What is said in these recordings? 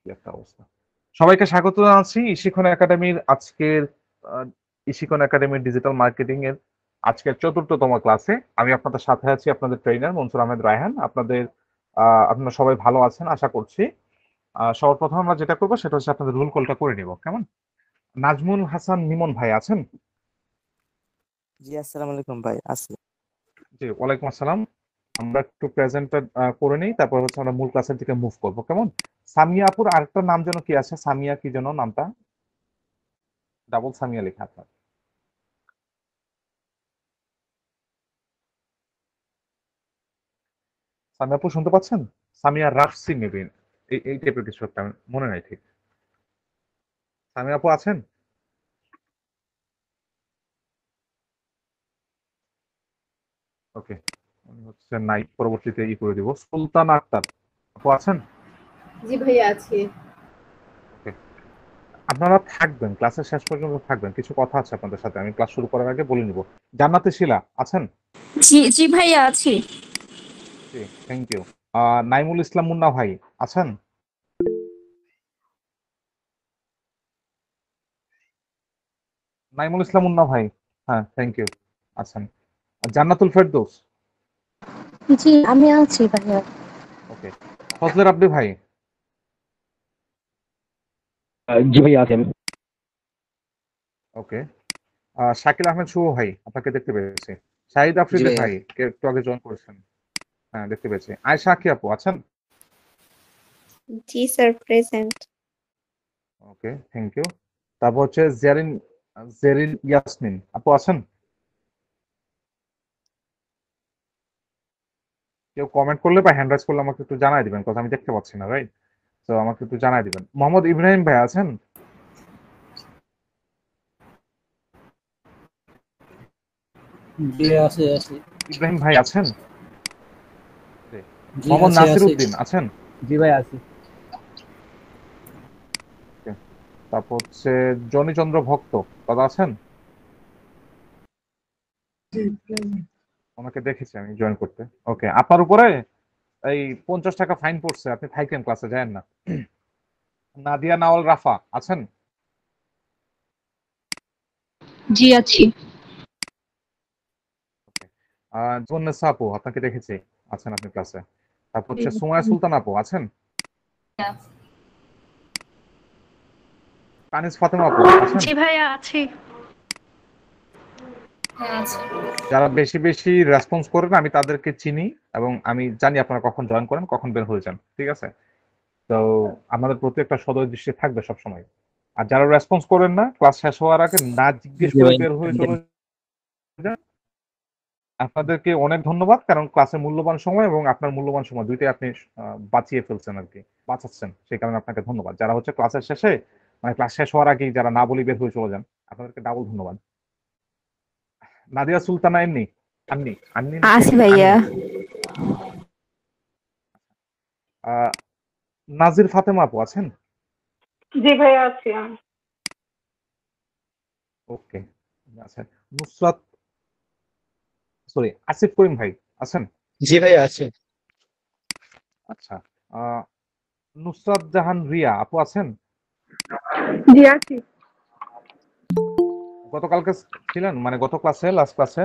কি একটা অবস্থা। সবাইকে স্বাগত জানাচ্ছি ইশিখন একাডেমির আজকের ইশিখন একাডেমির ডিজিটাল মার্কেটিং এর আজকের ৪র্থতম ক্লাসে। আমি আপনাদের সাথে আছি, আপনাদের ট্রেইনার মনসুর আহমেদ রায়হান। আপনারা সবাই ভালো আছেন আশা করছি। সর্বপ্রথম আমরা যেটা করবো সেটা হচ্ছে আপনাদের রুল কলটা করে নিব, কেমন? নাজমুল হাসান নিমন ভাই আছেন? জি আসসালামু আলাইকুম ভাই, আছি। জি, ওয়ালাইকুম আসসালাম। আমরা একটু প্রেজেন্টটা করে নিই, তারপর হচ্ছে আমরা মূল ক্লাসের দিকে মুভ করবো, কেমন? সামিয়া আপুর আরেকটা নাম যেন কি আছে, সামিয়া কি যেন নামটা? ডাবল সামিয়া লেখা আপনার। সামিয়া আপু শুনতে পাচ্ছেন? সামিয়া রাফসি মেবি, এই টাইপের কিছু একটা, আমার মনে নাই ঠিক। সামিয়া আপু আছেন? ওকে, উনি হচ্ছে নাই, পরবর্তীতে করে দিব। সুলতান আক্তার আপু আছেন? জি ভাইয়া আছি। ওকে, আপনারা থাকবেন, ক্লাসের শেষ পর্যন্ত থাকবেন, কিছু কথা আছে আপনাদের সাথে, আমি ক্লাস শুরু করার আগে বলে নিব। জান্নাতে শিলা আছেন? জি জি ভাইয়া আছি। জি, থ্যাংক ইউ। নাইমুল ইসলাম মুন্না ভাই আছেন? নাইমুল ইসলাম মুন্না ভাই, হ্যাঁ থ্যাংক ইউ, আছেন। জান্নাতুল ফেরদৌস, জি আমি আছি ভাইয়া। ওকে। ফজলে রাব্বি ভাই, জি ভাই আছি আমি। ওকে। শাকিল আহমেদ শুভ ভাই, আপনাকে দেখতে পেয়েছি। শাহিদ জি আফ্রিদি ভাইয়া। ভাই, কে একটু আগে জয়েন করেছেন, হ্যাঁ দেখতে পেয়েছি। আয়েশা আখি আপু আছেন? জি sir, present. Okay, thank you. তারপর হচ্ছে জেরিন জেরিন ইয়াসমিন আপু আছেন? কেউ কমেন্ট করলে বা হ্যান্ড রাইজ করলে আমাকে একটু জানাই দিবেন, কথা আমি দেখতে পাচ্ছি না, রাইট? তো আমাকে একটু জানাই দিবেন। মোহাম্মদ ইব্রাহিম ভাই আছেন? জি আছি আছি। ইব্রাহিম ভাই আছেন? জি। জি মোহাম্মদ আছি নাসির আছি। উদ্দিন আছেন? জি ভাই আছি। Okay. তারপর হচ্ছে জনি চন্দ্র ভক্ত দাদা আছেন? ওনাকে দেখেছি আমি জয়েন করতে। ওকে, আপনার উপরে এই 50 টাকা ফাইন পড়ছে, আপনি থাইকেন, ক্লাসে যায় না। নাদিয়া নাওয়াল রাফা আছেন? জি আছি। জুন্নেসা আপু আপনাকে দেখেছি, আছেন আপনি ক্লাসে। তারপর হচ্ছে সুমায়া সুলতান আপু আছেন? কানিজ ফাতেমা আপু আছেন? জি ভাইয়া আছি। যারা বেশি বেশি রেসপন্স করেন আমি তাদেরকে চিনি, এবং আমি জানি আপনারা কখন জয়েন করেন, কখন বের হয়ে যান, ঠিক আছে? তো আমাদের প্রতি একটা সদয় দৃষ্টি থাকবে সবসময়। আর যারা রেসপন্স করেন না, ক্লাস শেষ হওয়ার আগে না জিজ্ঞেস জি করে ভাই। বের হয়ে চলে যান, আপনাদেরকে অনেক ধন্যবাদ, কারণ ক্লাসে মূল্যবান সময় এবং আপনার মূল্যবান সময় দুইটাই আপনি বাঁচিয়ে ফেলছেন আর কি, বাঁচাচ্ছেন, সেই কারণে আপনাকে ধন্যবাদ। যারা হচ্ছে ক্লাসের শেষে, মানে ক্লাস শেষ হওয়ার আগেই যারা না বলি বের হয়ে চলে যান, আপনাদেরকে ডাবল ধন্যবাদ। নাদিয়া সুলতানা এমনি, আন্নি আন্নি নাকি আছি ভাইয়া। আন্নি? আহ, নাজির ফাতেমা আপু আছেন? জি ভাইয়া আছি আমি। ওকে, আচ্ছা। নুসরাত, সরি, আসিফ করিম ভাই আছেন? জি ভাই আছি। আচ্ছা। আহ, নুসরাত জাহান রিয়া আপু আছেন? জি আছি। গতকালকে ছিলেন, মানে গত ক্লাসে, লাস্ট ক্লাসে?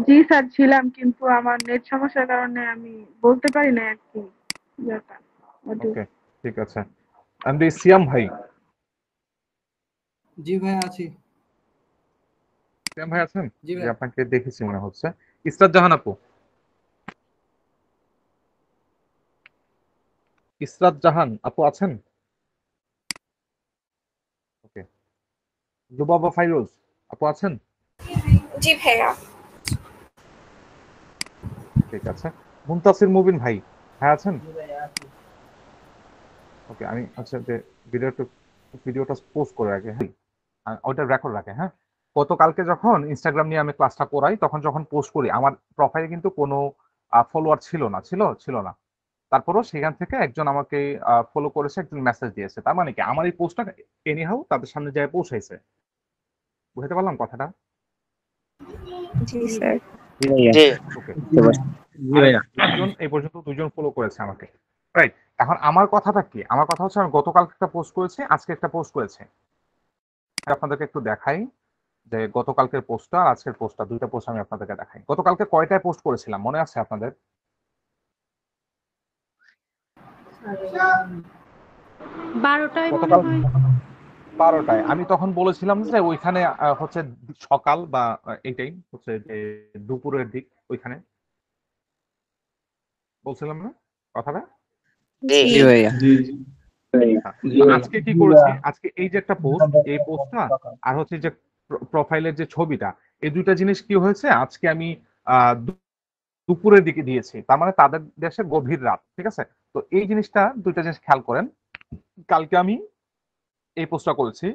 জি স্যার ছিলাম, কিন্তু আমার নেট সমস্যার কারণে আমি বলতে পারি না আর কি ইয়েটা, audio। ওকে, ঠিক আছে। এমডি সিয়াম ভাই, জি ভাই আছি। সিয়াম ভাই আছেন? জি যে ভাই। আপনাকে দেখেছি মনে হচ্ছে। ইসরাত জাহান আপু, ইসরাত জাহান আপু আছেন? ওকে। লুবাবা ফাইরোজ আপু আছেন? জি ভাইয়া। ঠিক আছে। মুনতাসির মুবিন ভাই, হ্যাঁ আছেন? জি ভাই আছি। ওকে, আমি আচ্ছা যে ভিডিওটা পোস্ট করে রাখি, হ্যাঁ, ওইটা রেকর্ড রাখে, হ্যাঁ। গতকালকে যখন ইনস্টাগ্রাম নিয়ে আমি ক্লাসটা করাই, তখন যখন পোস্ট করি, আমার প্রোফাইলে কিন্তু কোনো ফলোয়ার ছিল না, ছিল না। তারপরেও সেখান থেকে একজন আমাকে ফলো করেছে, একজন মেসেজ দিয়েছে, তার মানে কি আমার এই পোস্টটা এনিহাউ তাদের সামনে যায় পৌঁছাইছে। বুঝতে পারলাম কথাটা? জি স্যার। জি ভাইয়া। জি। ওকে। জি ভাই। জি ভাইয়া। দুজন এই পর্যন্ত দুজন ফলো করেছে আমাকে, রাইট? এখন আমার কথাটা কি, আমার কথা হচ্ছে আমি গতকাল একটা পোস্ট করেছি, আজকে একটা পোস্ট করেছি। আপনাদেরকে একটু দেখাই যে গতকালকের পোস্টটা আর আজকের পোস্টটা, দুইটা পোস্ট আমি আপনাদেরকে দেখাই। গতকালকে কয়টায় পোস্ট করেছিলাম মনে আছে আপনাদের? 12টায় মনে গতকাল হয়। 12টায় আমি তখন বলেছিলাম যে ওইখানে হচ্ছে সকাল বা এইটাই হচ্ছে যে দুপুরের দিক ওইখানে বলছিলাম না কথাটা? জি ভাইয়া। তো আজকে কি করেছি, আজকে এই যে একটা পোস্ট, এই পোস্টটা আর হচ্ছে যে প্রোফাইলের যে ছবিটা, এই দুইটা জিনিস কি হয়েছে আজকে আমি দুপুরের দিকে দিয়েছি, তার মানে তাদের দেশে গভীর রাত, ঠিক আছে? তো এই জিনিসটা, দুইটা জিনিস খেয়াল করেন। কালকে আমি এই পোস্টটা করেছি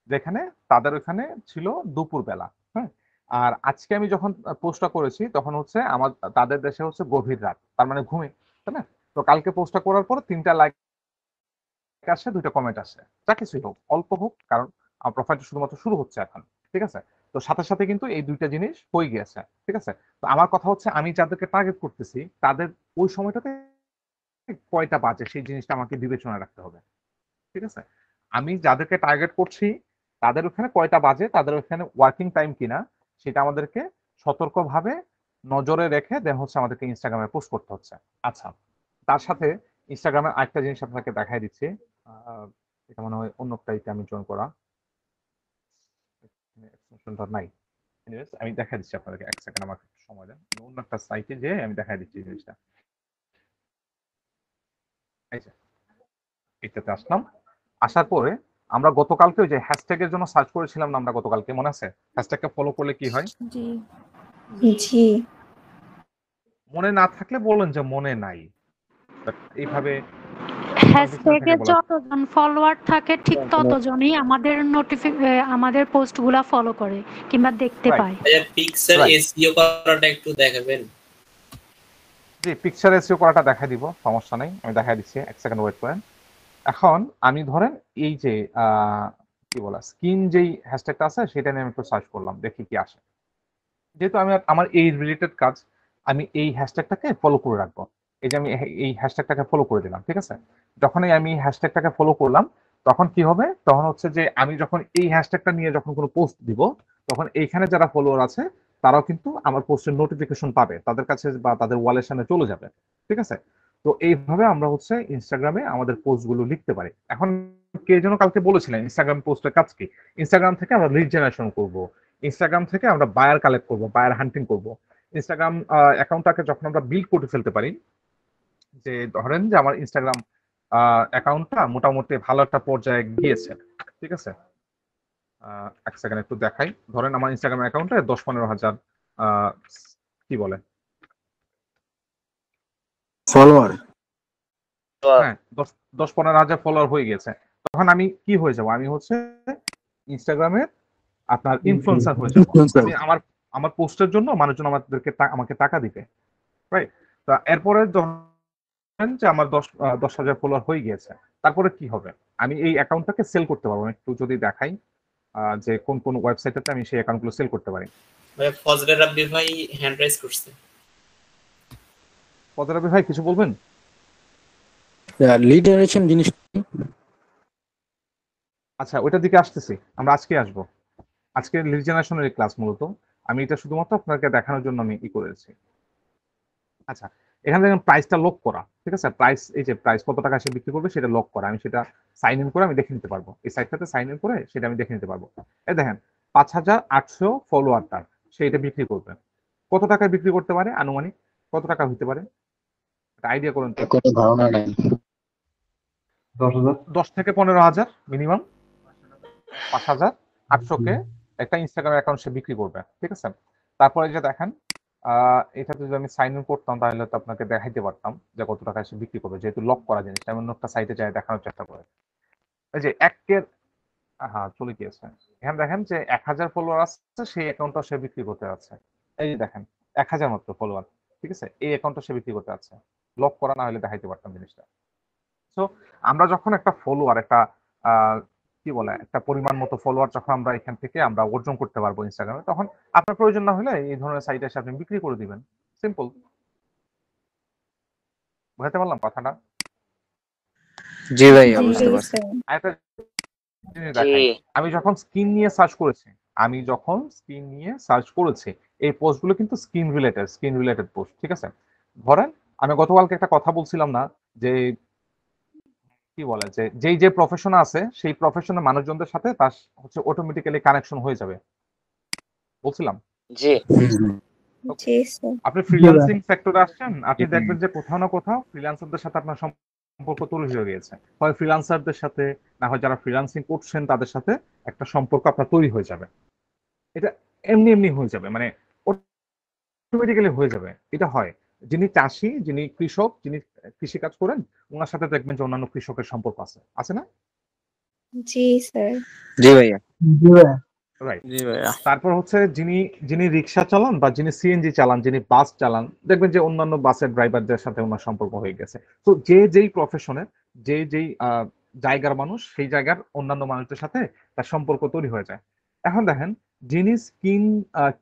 যেখানে তাদের ওখানে ছিল দুপুর বেলা, হ্যাঁ। আর আজকে আমি যখন পোস্টটা করেছি তখন হচ্ছে আমার তাদের দেশে হচ্ছে গভীর রাত, তার মানে ঘুমে, তাই না? তো কালকে পোস্টটা করার পর 3টা লাইক আসে, 2টা কমেন্ট আসে, যা কিছুই হোক, অল্প হোক, কারণ আমার প্রোফাইলটা শুধুমাত্র শুরু হচ্ছে এখন, ঠিক আছে? তো সাথে সাথে কিন্তু এই দুইটা জিনিস হয়ে গিয়েছে, ঠিক আছে? তো আমার কথা হচ্ছে আমি যাদেরকে টার্গেট করতেছি তাদের ওই সময়টাতে কয়টা বাজে সেই জিনিসটা আমাকে বিবেচনা রাখতে হবে, ঠিক আছে? আমি যাদেরকে টার্গেট করছি তাদের ওখানে কয়টা বাজে, তাদের ওখানে ওয়ার্কিং টাইম কিনা, সেটা আমাদেরকে সতর্কভাবে নজরে রেখে দেন হচ্ছে আমাদেরকে ইনস্টাগ্রামে পোস্ট করতে হচ্ছে। আচ্ছা, তার সাথে ইনস্টাগ্রামে আরেকটা জিনিস আপনাকে দেখাই দিচ্ছি। এটা মনে হয় অন্য একটা আমি জয়েন করা, এক্সটেনশনটা নাই। এনিওয়েজ আমি দেখাই দিচ্ছি আপনাদেরকে, এক সেকেন্ড আমাকে একটু সময় দেন, আমি অন্য একটা সাইটে যেয়ে আমি দেখাই দিচ্ছি এই জিনিসটা। এই যে এটাতে আসলাম, আসার পরে আমরা গতকালকে ওই যে হ্যাশট্যাগের জন্য সার্চ করেছিলাম না আমরা গতকালকে, মনে আছে? হ্যাশট্যাগটা ফলো করলে কি হয়? জি। জি মনে না থাকলে বলেন যে মনে নাই, বাট এইভাবে কনফিউশন থেকে হ্যাশট্যাগে বলা। যতজন ফলোয়ার থাকে ঠিক ততজনই আমাদের আমাদের পোস্টগুলা ফলো করে কিংবা দেখতে রাইট পায়। ভাইয়া পিক্সেল রাইট, এসইও করাটা একটু দেখাবেন। জি পিকচার এসইও করাটা দেখাই দিব, সমস্যা নেই, আমি দেখাই দিচ্ছি, এক সেকেন্ড ওয়েট করেন। এখন আমি ধরেন এই যে কি বলা স্কিন যেই হ্যাশট্যাগটা আছে সেটা নিয়ে আমি একটু সার্চ করলাম, দেখি কি আসে। যেহেতু আমি আমার এই রিলেটেড কাজ, আমি এই হ্যাশট্যাগটাকে ফলো করে রাখবো। এই যে আমি এই হ্যাশট্যাগটাকে ফলো করে দিলাম, ঠিক আছে? যখনই আমি হ্যাশট্যাগটাকে ফলো করলাম তখন কি হবে, তখন হচ্ছে যে আমি যখন এই হ্যাশট্যাগটা নিয়ে যখন কোনো পোস্ট দিব তখন এইখানে যারা ফলোয়ার আছে তারাও কিন্তু আমার পোস্টের নোটিফিকেশন পাবে, তাদের কাছে বা তাদের ওয়ালের সামনে চলে যাবে, ঠিক আছে? তো এইভাবে আমরা হচ্ছে ইনস্টাগ্রামে আমাদের পোস্টগুলো লিখতে পারি। এখন কে যেন কালকে বলেছিলেন ইনস্টাগ্রাম পোস্টের কাজ কি, ইনস্টাগ্রাম থেকে আমরা লিড জেনারেশন করব, ইনস্টাগ্রাম থেকে আমরা বায়ার কালেক্ট করব, বায়ার হান্টিং করব। ইনস্টাগ্রাম অ্যাকাউন্টটাকে যখন আমরা বিল্ড করে ফেলতে পারি, যে ধরেন যে আমার ইনস্টাগ্রাম অ্যাকাউন্টটা মোটামুটি ভালো একটা পর্যায়ে গিয়েছে, ঠিক আছে? এক সেকেন্ড একটু দেখাই, ধরেন আমার ইনস্টাগ্রাম অ্যাকাউন্টে 10-15 হাজার কি বলে ফলোয়ার। হ্যাঁ 10-15 হাজার ফলোয়ার হয়ে গেছে, তখন আমি কি হয়ে যাব, আমি হচ্ছে ইনস্টাগ্রামের আপনার ইনফ্লুয়েন্সার হয়ে যাব। আমি আমার আমার পোস্টের জন্য মানুষজন আমাকে টাকা দিবে, রাইট? তো এরপরে ধরেন যে আমার 10,000 ফলোয়ার হয়ে গিয়েছে, তারপরে কি হবে, আমি এই অ্যাকাউন্টটাকে সেল করতে পারবো। আমি একটু যদি দেখাই যে কোন কোন ওয়েবসাইটে আমি সেই অ্যাকাউন্টগুলো সেল করতে পারি। ভাইয়া ফজলে রাব্বি ভাই হ্যান্ড রাইজ করছে। পদরাবি ভাই কিছু বলবেন? লিড জেনারেশন জিনিস আচ্ছা ওইটার দিকে আসতেছি, আমরা আজকে আসবো। আজকে লিড জেনারেশনের ক্লাস মূলত আমি এটা শুধুমাত্র আপনাকে দেখানোর জন্য আমি করেছি। আচ্ছা, এখানে দেখেন প্রাইসটা লক করা, ঠিক আছে? প্রাইস, এই যে প্রাইস কত টাকা সে বিক্রি করবে সেটা লক করা, আমি সেটা সাইন ইন করে আমি দেখে নিতে পারবো, এই সাইটটাতে সাইন ইন করে সেটা আমি দেখে নিতে পারবো। এই দেখেন 5,800 ফলোয়ার তার, সে এটা বিক্রি করবে। কত টাকায় বিক্রি করতে পারে আনুমানিক, কত টাকা হইতে পারে একটা আইডিয়া করুন তো? কোনো ধারণা নাই। 10 থেকে 15 হাজার মিনিমাম, 5,800-কে একটা ইনস্টাগ্রাম অ্যাকাউন্ট সে বিক্রি করবে, ঠিক আছে? তারপরে যে দেখেন এটাতে যদি আমি সাইন ইন করতাম তাহলে তো আপনাকে দেখাইতে পারতাম যে কত টাকা সে বিক্রি করবে, যেহেতু লক করা জিনিসটা। আমি অন্য একটা সাইটে যাই দেখানোর চেষ্টা করে, এই যে একের, হ্যাঁ চলে গিয়েছে। এখানে দেখেন যে 1,000 ফলোয়ার আছে, সেই অ্যাকাউন্টটা সে বিক্রি করতে যাচ্ছে। এই যে দেখেন 1,000 মাত্র ফলোয়ার, ঠিক আছে? এই অ্যাকাউন্টটা সে বিক্রি করতে যাচ্ছে, লক করা না হলে দেখাইতে পারতাম জিনিসটা। সো আমরা যখন একটা ফলোয়ার, একটা কি বলে একটা পরিমাণ মতো ফলোয়ার যখন আমরা এখান থেকে আমরা অর্জন করতে পারবো ইনস্টাগ্রামে, তখন আপনার প্রয়োজন না হলে এই ধরনের সাইটে এসে আপনি বিক্রি করে দিবেন, সিম্পল। বুঝাতে পারলাম কথাটা? জি ভাইয়া জি বুঝতে পারছি। স্যার। আরেকটা জিনিস জি দেখাই, আমি যখন স্কিন নিয়ে সার্চ করেছি এই পোস্টগুলো কিন্তু স্কিন রিলেটেড পোস্ট, ঠিক আছে? ধরেন আমি গতকালকে একটা কথা বলছিলাম না যে কি বলে যে যেই যে প্রফেশন আছে সেই প্রফেশনের মানুষজনদের সাথে তার হচ্ছে অটোমেটিক্যালি কানেকশন হয়ে যাবে বলছিলাম। জি জি স্যার। আপনি জি ভাই। ফ্রিল্যান্সিং সেক্টরে আসছেন, আপনি দেখবেন যে কোথাও না কোথাও ফ্রিল্যান্সারদের সাথে আপনার সম্পর্ক তৈরি হয়ে গিয়েছে। হয় ফ্রিল্যান্সারদের সাথে, না হয় যারা ফ্রিল্যান্সিং করছেন তাদের সাথে একটা সম্পর্ক আপনার তৈরি হয়ে যাবে। এটা এমনি হয়ে যাবে, মানে অটোমেটিক্যালি হয়ে যাবে। এটা হয়। যিনি চাষী, যিনি কৃষক, যিনি কৃষিকাজ করেন, উনার সাথে দেখবেন যে অন্যান্য কৃষকের সম্পর্ক আছে। আছে না? জি স্যার। জি ভাইয়া। জি ভাইয়া। রাইট। জি ভাইয়া। তারপর হচ্ছে যিনি রিক্সা চালান বা যিনি সিএনজি চালান, যিনি বাস চালান, দেখবেন যে অন্যান্য বাসের ড্রাইভারদের সাথে ওনার সম্পর্ক হয়ে গেছে। তো যেই প্রফেশনের যেই জায়গার মানুষ সেই জায়গার অন্যান্য মানুষদের সাথে তার সম্পর্ক তৈরি হয়ে যায়। এখন দেখেন, যিনি স্কিন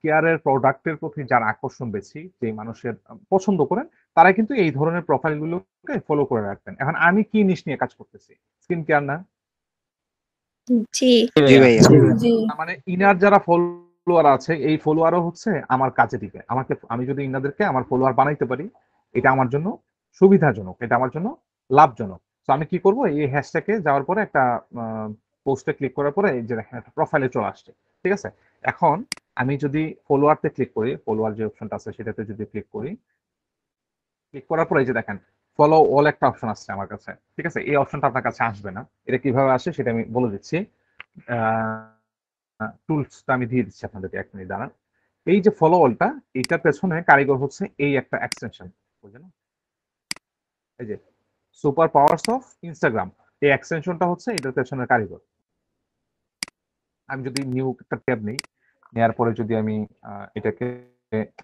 কেয়ারের প্রোডাক্টের প্রতি যার আকর্ষণ বেশি, যে মানুষের পছন্দ করেন, তারা কিন্তু এই ধরনের প্রোফাইলগুলোকে ফলো করে রাখবেন। এখন আমি কি জিনিস নিয়ে কাজ করতেছি? স্কিন কেয়ার না? জি জি ভাইয়া। জি তার মানে ইনার যারা ফলোয়ার আছে এই ফলোয়ারও হচ্ছে আমার কাজে দিবে আমাকে। আমি যদি ইনাদেরকে আমার ফলোয়ার বানাইতে পারি, এটা আমার জন্য সুবিধাজনক, এটা আমার জন্য লাভজনক। তো আমি কি করব, এই হ্যাশট্যাগে যাওয়ার পরে একটা পোস্টে ক্লিক করার পরে এই যে দেখেন একটা প্রোফাইলে চলে আসছে, ঠিক আছে? এখন আমি যদি ফলোয়ারতে ক্লিক করি, ফলোয়ার যে অপশনটা আছে সেটাতে যদি ক্লিক করি, ক্লিক করার পরে এই যে দেখেন ফলো অল একটা অপশন আসছে আমার কাছে, ঠিক আছে? এই অপশনটা আপনার কাছে আসবে না। এটা কিভাবে আসে সেটা আমি বলে দিচ্ছি। টুলসটা আমি দিয়ে দিচ্ছি আপনাদেরকে, 1 মিনিট দাঁড়ান। এই যে ফলো অলটা, এটার পেছনে কারিগর হচ্ছে এই একটা এক্সটেনশন, বুঝলেন? এই যে সুপার পাওয়ারস অফ ইনস্টাগ্রাম, এই এক্সটেনশনটা হচ্ছে এটার পেছনের কারিগর। আমি যদি নিউ একটা ট্যাব নেই, নেওয়ার পরে যদি আমি এটাকে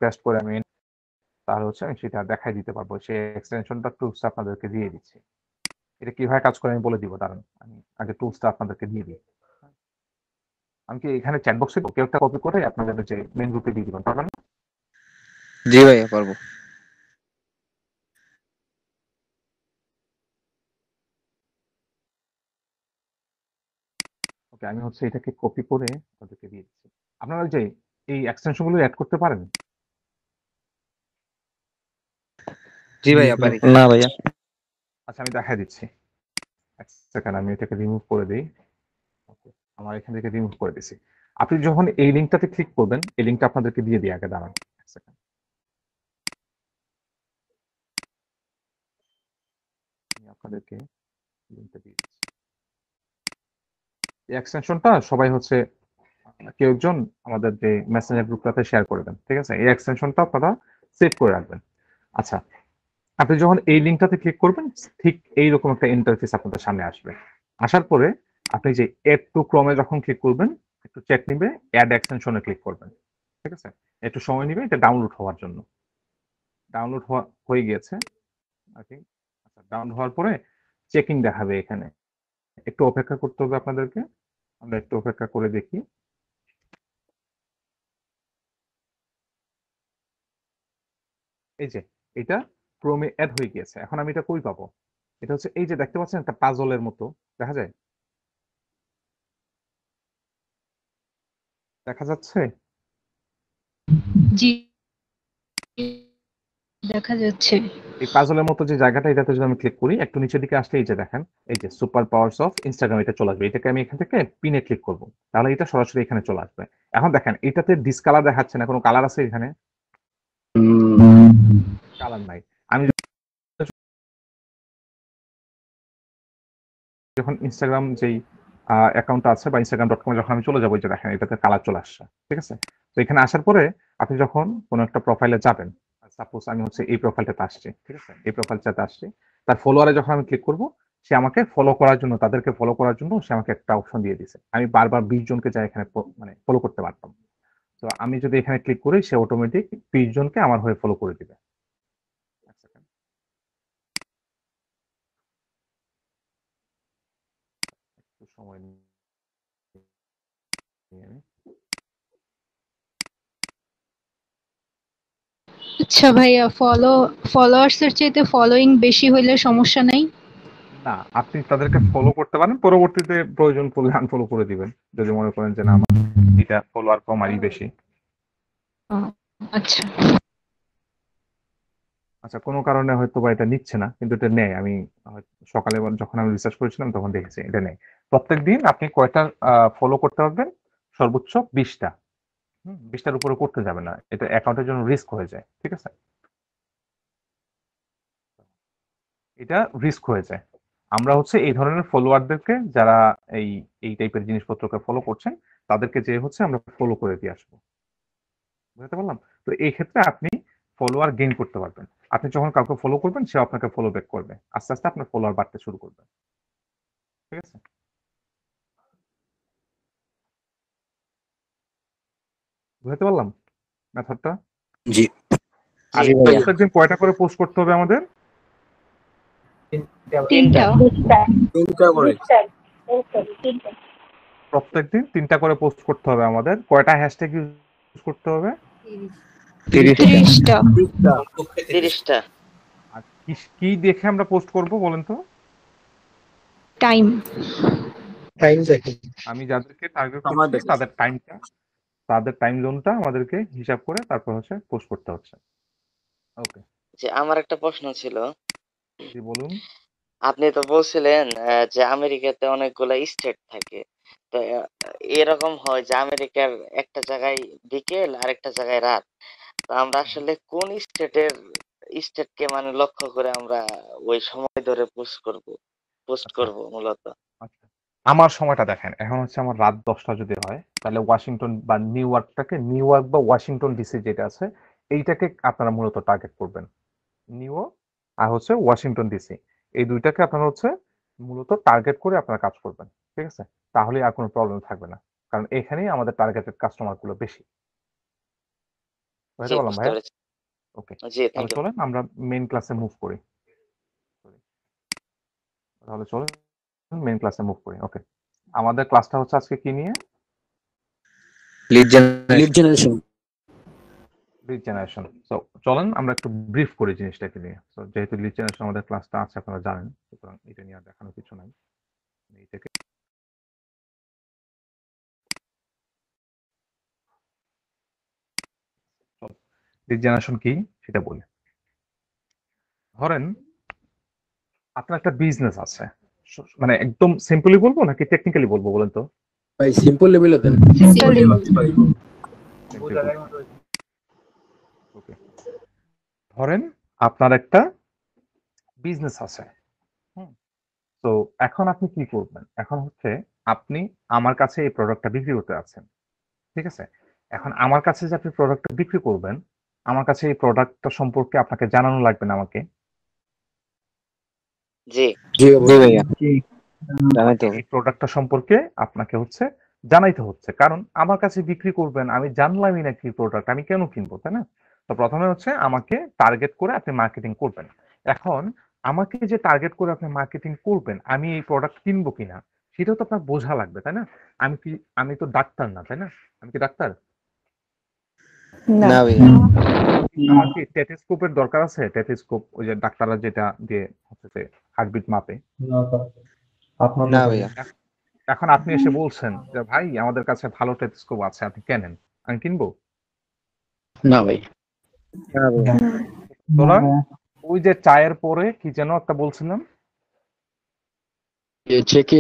পেস্ট করে আমি তাহলে হচ্ছে আমি সেটা দেখাই দিতে পারবো। সেই এক্সটেনশনটা টুলসটা আপনাদেরকে দিয়ে দিচ্ছি। এটা কিভাবে কাজ করে আমি বলে দিব, দাঁড়ান আমি আগে টুলসটা আপনাদেরকে দিয়ে দিই। আমি কি এখানে চ্যাট বক্সে কেউ একটা কপি করে আপনাদের যে মেন গ্রুপে দিয়ে দিবেন, পারবেন না? জি ভাইয়া পারবো। ওকে, আমি হচ্ছে এটাকে কপি করে তাদেরকে দিয়ে দিচ্ছি। আপনারা যে এই এক্সটেনশন গুলো অ্যাড করতে পারেন? জি ভাইয়া পারি। না ভাইয়া। আচ্ছা, আমি দেখাই দিচ্ছি। এক সেকেন্ড, আমি এটাকে রিমুভ করে দিই। ওকে, আমার এখান থেকে রিমুভ করে দিছি। আপনি যখন এই লিঙ্কটাতে ক্লিক করবেন, এই লিঙ্কটা আপনাদেরকে দিয়ে দিই, আগে দাঁড়ান এক সেকেন্ড। আমি আপনাদেরকে লিঙ্কটা দিয়ে দিচ্ছি। এই এক্সটেনশনটা সবাই হচ্ছে কেউ একজন আমাদের যে মেসেঞ্জার গ্রুপটাতে শেয়ার করে দেন, ঠিক আছে? এই এক্সটেনশনটা আপনারা সেভ করে রাখবেন। আচ্ছা, আপনি যখন এই লিঙ্কটাতে ক্লিক করবেন, ঠিক এইরকম একটা ইন্টারফেস আপনাদের সামনে আসবে। আসার পরে আপনি যে এড টু ক্রমে যখন ক্লিক করবেন, একটু চেক নিবে, অ্যাড এক্সটেনশনে ক্লিক করবেন, ঠিক আছে? একটু সময় নিবে এটা ডাউনলোড হওয়ার জন্য। ডাউনলোড হয়ে গিয়েছে, ওকে। আচ্ছা, ডাউনলোড হওয়ার পরে চেকিং দেখাবে এখানে। একটু অপেক্ষা করতে হবে আপনাদেরকে। আমরা একটু অপেক্ষা করে দেখি। এই যে এটা ক্রমে অ্যাড হয়ে গিয়েছে। এখন আমি এটা কই পাবো? এটা হচ্ছে এই যে দেখতে পাচ্ছেন একটা পাজলের মতো দেখা যায়, দেখা যাচ্ছে? জি দেখা যাচ্ছে। এই পাজলের মতো যে জায়গাটা, এটাতে যদি আমি ক্লিক করি, একটু নিচের দিকে আসলে এই যে দেখেন এই যে সুপার পাওয়ারস অফ ইনস্টাগ্রাম, এটা চলে আসবে। এটাকে আমি এখান থেকে পিনে ক্লিক করব, তাহলে এটা সরাসরি এখানে চলে আসবে। এখন দেখেন এটাতে ডিসকালার দেখাচ্ছে না, কোনো কালার আছে এখানে? কালার নাই। আমি যখন ইনস্টাগ্রাম যেই অ্যাকাউন্ট আছে বা instagram.com যখন আমি চলে যাবো, এই যে দেখেন এটাতে কালার চলে আসছে, ঠিক আছে? তো এখানে আসার পরে আপনি যখন কোনো একটা প্রোফাইলে যাবেন, সাপোজ আমি হচ্ছে এই প্রোফাইলটাতে আসছি, ঠিক আছে? এই প্রোফাইলটাতে আসছি, তার ফলোয়ারে যখন আমি ক্লিক করব, সে আমাকে ফলো করার জন্য, তাদেরকে ফলো করার জন্য সে আমাকে একটা অপশন দিয়ে দিছে। আমি বারবার 20 জনকে যাই এখানে মানে ফলো করতে পারতাম। তো আমি যদি এখানে ক্লিক করি, সে অটোমেটিক 20 জনকে আমার হয়ে ফলো করে দিবে। এক সেকেন্ড, একটু সময় নিয়ে আমি আচ্ছা ভাইয়া, ফলোয়ার্স এর চাইতে ফলোইং বেশি হইলে সমস্যা নাই? না, আপনি তাদেরকে ফলো করতে পারেন, পরবর্তীতে প্রয়োজন পড়লে আনফলো করে দিবেন যদি মনে করেন যে না আমার এটা ফলোয়ার কমারই বেশি। আচ্ছা আচ্ছা, কোনো কারণে হয়তো বা এটা নিচ্ছে না, কিন্তু এটা নেয়। আমি সকালে যখন আমি রিসার্চ করেছিলাম তখন দেখেছি এটা নেয়। প্রত্যেকদিন আপনি কয়টা ফলো করতে পারবেন? সর্বোচ্চ 20টা। 20টার উপরে করতে যাবে না, এটা অ্যাকাউন্টের জন্য রিস্ক হয়ে যায়। ঠিক আছে, এটা রিস্ক হয়ে যায়। আমরা হচ্ছে এই ধরনের ফলোয়ারদেরকে, যারা এই এই টাইপের জিনিসপত্রকে ফলো করছেন, তাদেরকে যে হচ্ছে আমরা ফলো করে দিয়ে আসবো। বুঝতে পারলাম? তো এই ক্ষেত্রে আপনি ফলোয়ার গেইন করতে পারবেন। আপনি যখন কাউকে ফলো করবেন, সে আপনাকে ফলো ব্যাক করবে। আস্তে আস্তে আপনার ফলোয়ার বাড়তে শুরু করবে। ঠিক আছে, বুঝতে পারলাম মেথডটা? জি আর জি ভাইয়া। প্রত্যেকদিন কয়টা করে পোস্ট করতে হবে আমাদের? 3টা তিনটা করে প্রত্যেকদিন 3টা করে পোস্ট করতে হবে আমাদের। কয়টা হ্যাশট্যাগ ইউজ করতে হবে? 30টা। 30টা কমপক্ষে 30টা। আর কি দেখে আমরা পোস্ট করব বলেন তো? টাইম টাইম দেখে আমি যাদেরকে টার্গেট আমার করছি দেখে তাদের টাইম জোনটা আমাদেরকে হিসাব করে তারপর হচ্ছে পোস্ট করতে হচ্ছে। ওকে, যে আমার একটা প্রশ্ন ছিল, জি বলুন। আপনি তো বলছিলেন যে আমেরিকাতে অনেকগুলা স্টেট থাকে। তো এরকম হয় যে আমেরিকার একটা জায়গায় বিকেল আর একটা জায়গায় রাত। তো আমরা আসলে কোন স্টেটকে মানে লক্ষ্য করে আমরা ওই সময় ধরে পোস্ট আচ্ছা করব মূলত? আচ্ছা, আমার সময়টা দেখেন, এখন হচ্ছে আমার রাত 10টা যদি হয়, তাহলে ওয়াশিংটন বা নিউ ইয়র্ক বা ওয়াশিংটন ডিসি যেটা আছে, এইটাকে আপনারা মূলত টার্গেট করবেন। নিউ আর হচ্ছে ওয়াশিংটন ডিসি, এই দুইটাকে আপনারা হচ্ছে মূলত টার্গেট করে আপনারা কাজ করবেন। ঠিক আছে, তাহলে আর কোনো প্রবলেম থাকবে না, কারণ এখানেই আমাদের টার্গেটেড কাস্টমার গুলো বেশি। বুঝতে জি, পারলাম বুঝতে ভাইয়া? পেরেছি। ওকে, জি, তাহলে থ্যাংক ইউ। চলেন আমরা মেইন ক্লাসে মুভ করি। তাহলে চলেন মেইন ক্লাসে মুভ করি। ওকে, আমাদের ক্লাসটা হচ্ছে আজকে কি নিয়ে? Lead lead generation lead generation. So চলেন আমরা একটু ব্রিফ করি জিনিসটাকে নিয়ে। সো যেহেতু লিড জেনারেশন আমাদের ক্লাসটা আছে, আপনারা জানেন, সুতরাং এটা নিয়ে আর দেখানোর কিছু নাই। এইটাকে লিড জেনারেশন কি সেটা বলি। ধরেন আপনার একটা বিজনেস আছে, মানে একদম সিম্পলি বলবো নাকি টেকনিক্যালি বলবো বলেন তো? ভাই সিম্পল লেভেলে দেন ওকে, ধরেন আপনার একটা বিজনেস আছে। তো এখন আপনি কি করবেন? এখন হচ্ছে আপনি আমার কাছে এই প্রোডাক্টটা বিক্রি করতে যাচ্ছেন। ঠিক আছে, এখন আমার কাছে যে আপনি প্রোডাক্টটা বিক্রি করবেন, আমার কাছে এই প্রোডাক্টটা সম্পর্কে আপনাকে জানানো লাগবে না আমাকে? জি, জি জি ভাইয়া, জানাইতে হবে। এই প্রোডাক্টটা সম্পর্কে আপনাকে হচ্ছে জানাইতে হচ্ছে, কারণ আমার কাছে বিক্রি করবেন, আমি জানলামই না কি প্রোডাক্ট, আমি কেন কিনবো, তাই না? তো প্রথমে হচ্ছে আমাকে টার্গেট করে আপনি মার্কেটিং করবেন। এখন আমাকে যে টার্গেট করে আপনি মার্কেটিং করবেন, আমি এই প্রোডাক্ট কিনবো কিনা সেটাও তো আপনার বোঝা লাগবে, তাই না? আমি তো ডাক্তার না, তাই না? আমি কি ডাক্তার? না না ভাইয়া। আমার কি টেথোস্কোপের দরকার আছে? টেথোস্কোপ, ওই যে ডাক্তাররা যেটা দিয়ে হচ্ছে হার্টবিট মাপে। না ভাইয়া। এখন আপনি এসে বলছেন যে ভাই আমাদের কাছে ভালো টেলিস্কোপ আছে, আপনি কেনেন, আমি কিনবো? না ভাই না ভাইয়া। সুতরাং ওই যে চায়ের পরে কি যেন একটা বলছিলাম, চেকে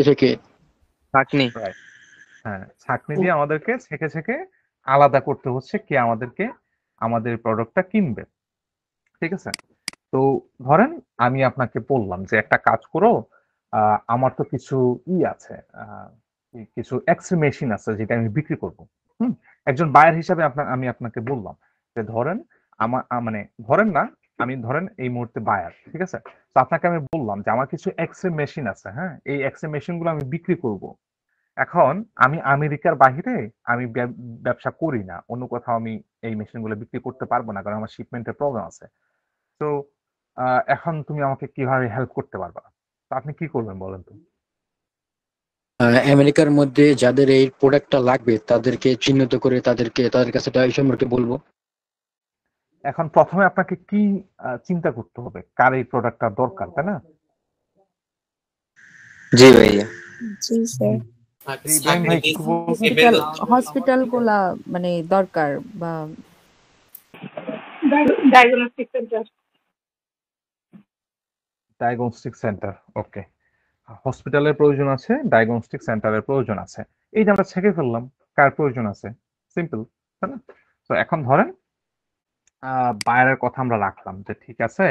চাকনি। Right. হ্যাঁ, ছাঁকনি দিয়ে আমাদেরকে ছেঁকে ছেঁকে আলাদা করতে হচ্ছে কে আমাদেরকে আমাদের প্রোডাক্টটা কিনবে। ঠিক আছে, তো ধরেন আমি আপনাকে বললাম যে একটা কাজ করো, আমার তো কিছু আছে, কিছু এক্স-রে মেশিন আছে যেটা আমি বিক্রি করব। হুম, একজন বায়ার হিসাবে আমি আপনাকে বললাম যে ধরেন মানে ধরেন না, আমি ধরেন এই মুহূর্তে বায়ার। ঠিক আছে, তো আপনাকে আমি বললাম যে আমার কিছু এক্স-রে মেশিন আছে, হ্যাঁ, এই এক্স-রে মেশিন গুলো আমি বিক্রি করব। এখন আমি আমেরিকার বাহিরে আমি ব্যবসা করি না, অন্য কোথাও আমি এই মেশিন গুলো বিক্রি করতে পারবো না, কারণ আমার শিপমেন্টের প্রবলেম আছে। তো এখন তুমি আমাকে কিভাবে হেল্প করতে পারবা? তো আপনি কি করবেন বলেন তো? আমেরিকার মধ্যে যাদের এই প্রোডাক্টটা লাগবে তাদেরকে চিহ্নিত করে তাদের কাছে এই সম্পর্কে বলবো। এখন প্রথমে আপনাকে কি চিন্তা করতে হবে, কার এই প্রোডাক্টটা দরকার, তাই না? জি ভাইয়া। জি স্যার। জি ইব্রাহিম ভাই কিছু বলবেন? হসপিটাল গুলা মানে দরকার বা ডায়াগনস্টিক সেন্টার। ডায়াগনস্টিক সেন্টার, ওকে। হসপিটালের প্রয়োজন আছে, ডায়াগনস্টিক সেন্টারের প্রয়োজন আছে। এই যে আমরা ছেঁকে ফেললাম, কার প্রয়োজন আছে? সিম্পল, তাই না? তো এখন ধরেন বায়ারের কথা আমরা রাখলাম যে ঠিক আছে,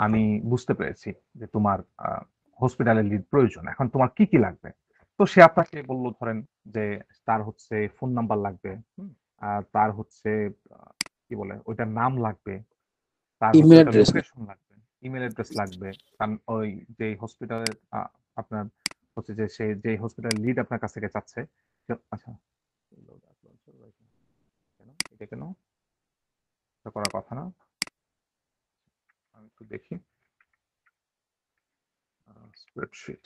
আমি বুঝতে পেরেছি যে তোমার হসপিটালের লিড প্রয়োজন। এখন তোমার কি কি লাগবে? তো সে আপনাকে বললো ধরেন যে তার হচ্ছে ফোন নাম্বার লাগবে, আর তার হচ্ছে কি বলে ওইটার নাম লাগবে, তার হচ্ছে ইমেল ওটা অ্যাড্রেস। লোকেশন লাগবে, ইমেল অ্যাড্রেস লাগবে। কারণ ওই যে হসপিটালের আপনার হচ্ছে যে সে যে হসপিটালের লিড আপনার কাছ থেকে চাচ্ছে আচ্ছা কেন এটা কেন এটা করার কথা না, আমি একটু দেখি স্প্রেডশিট।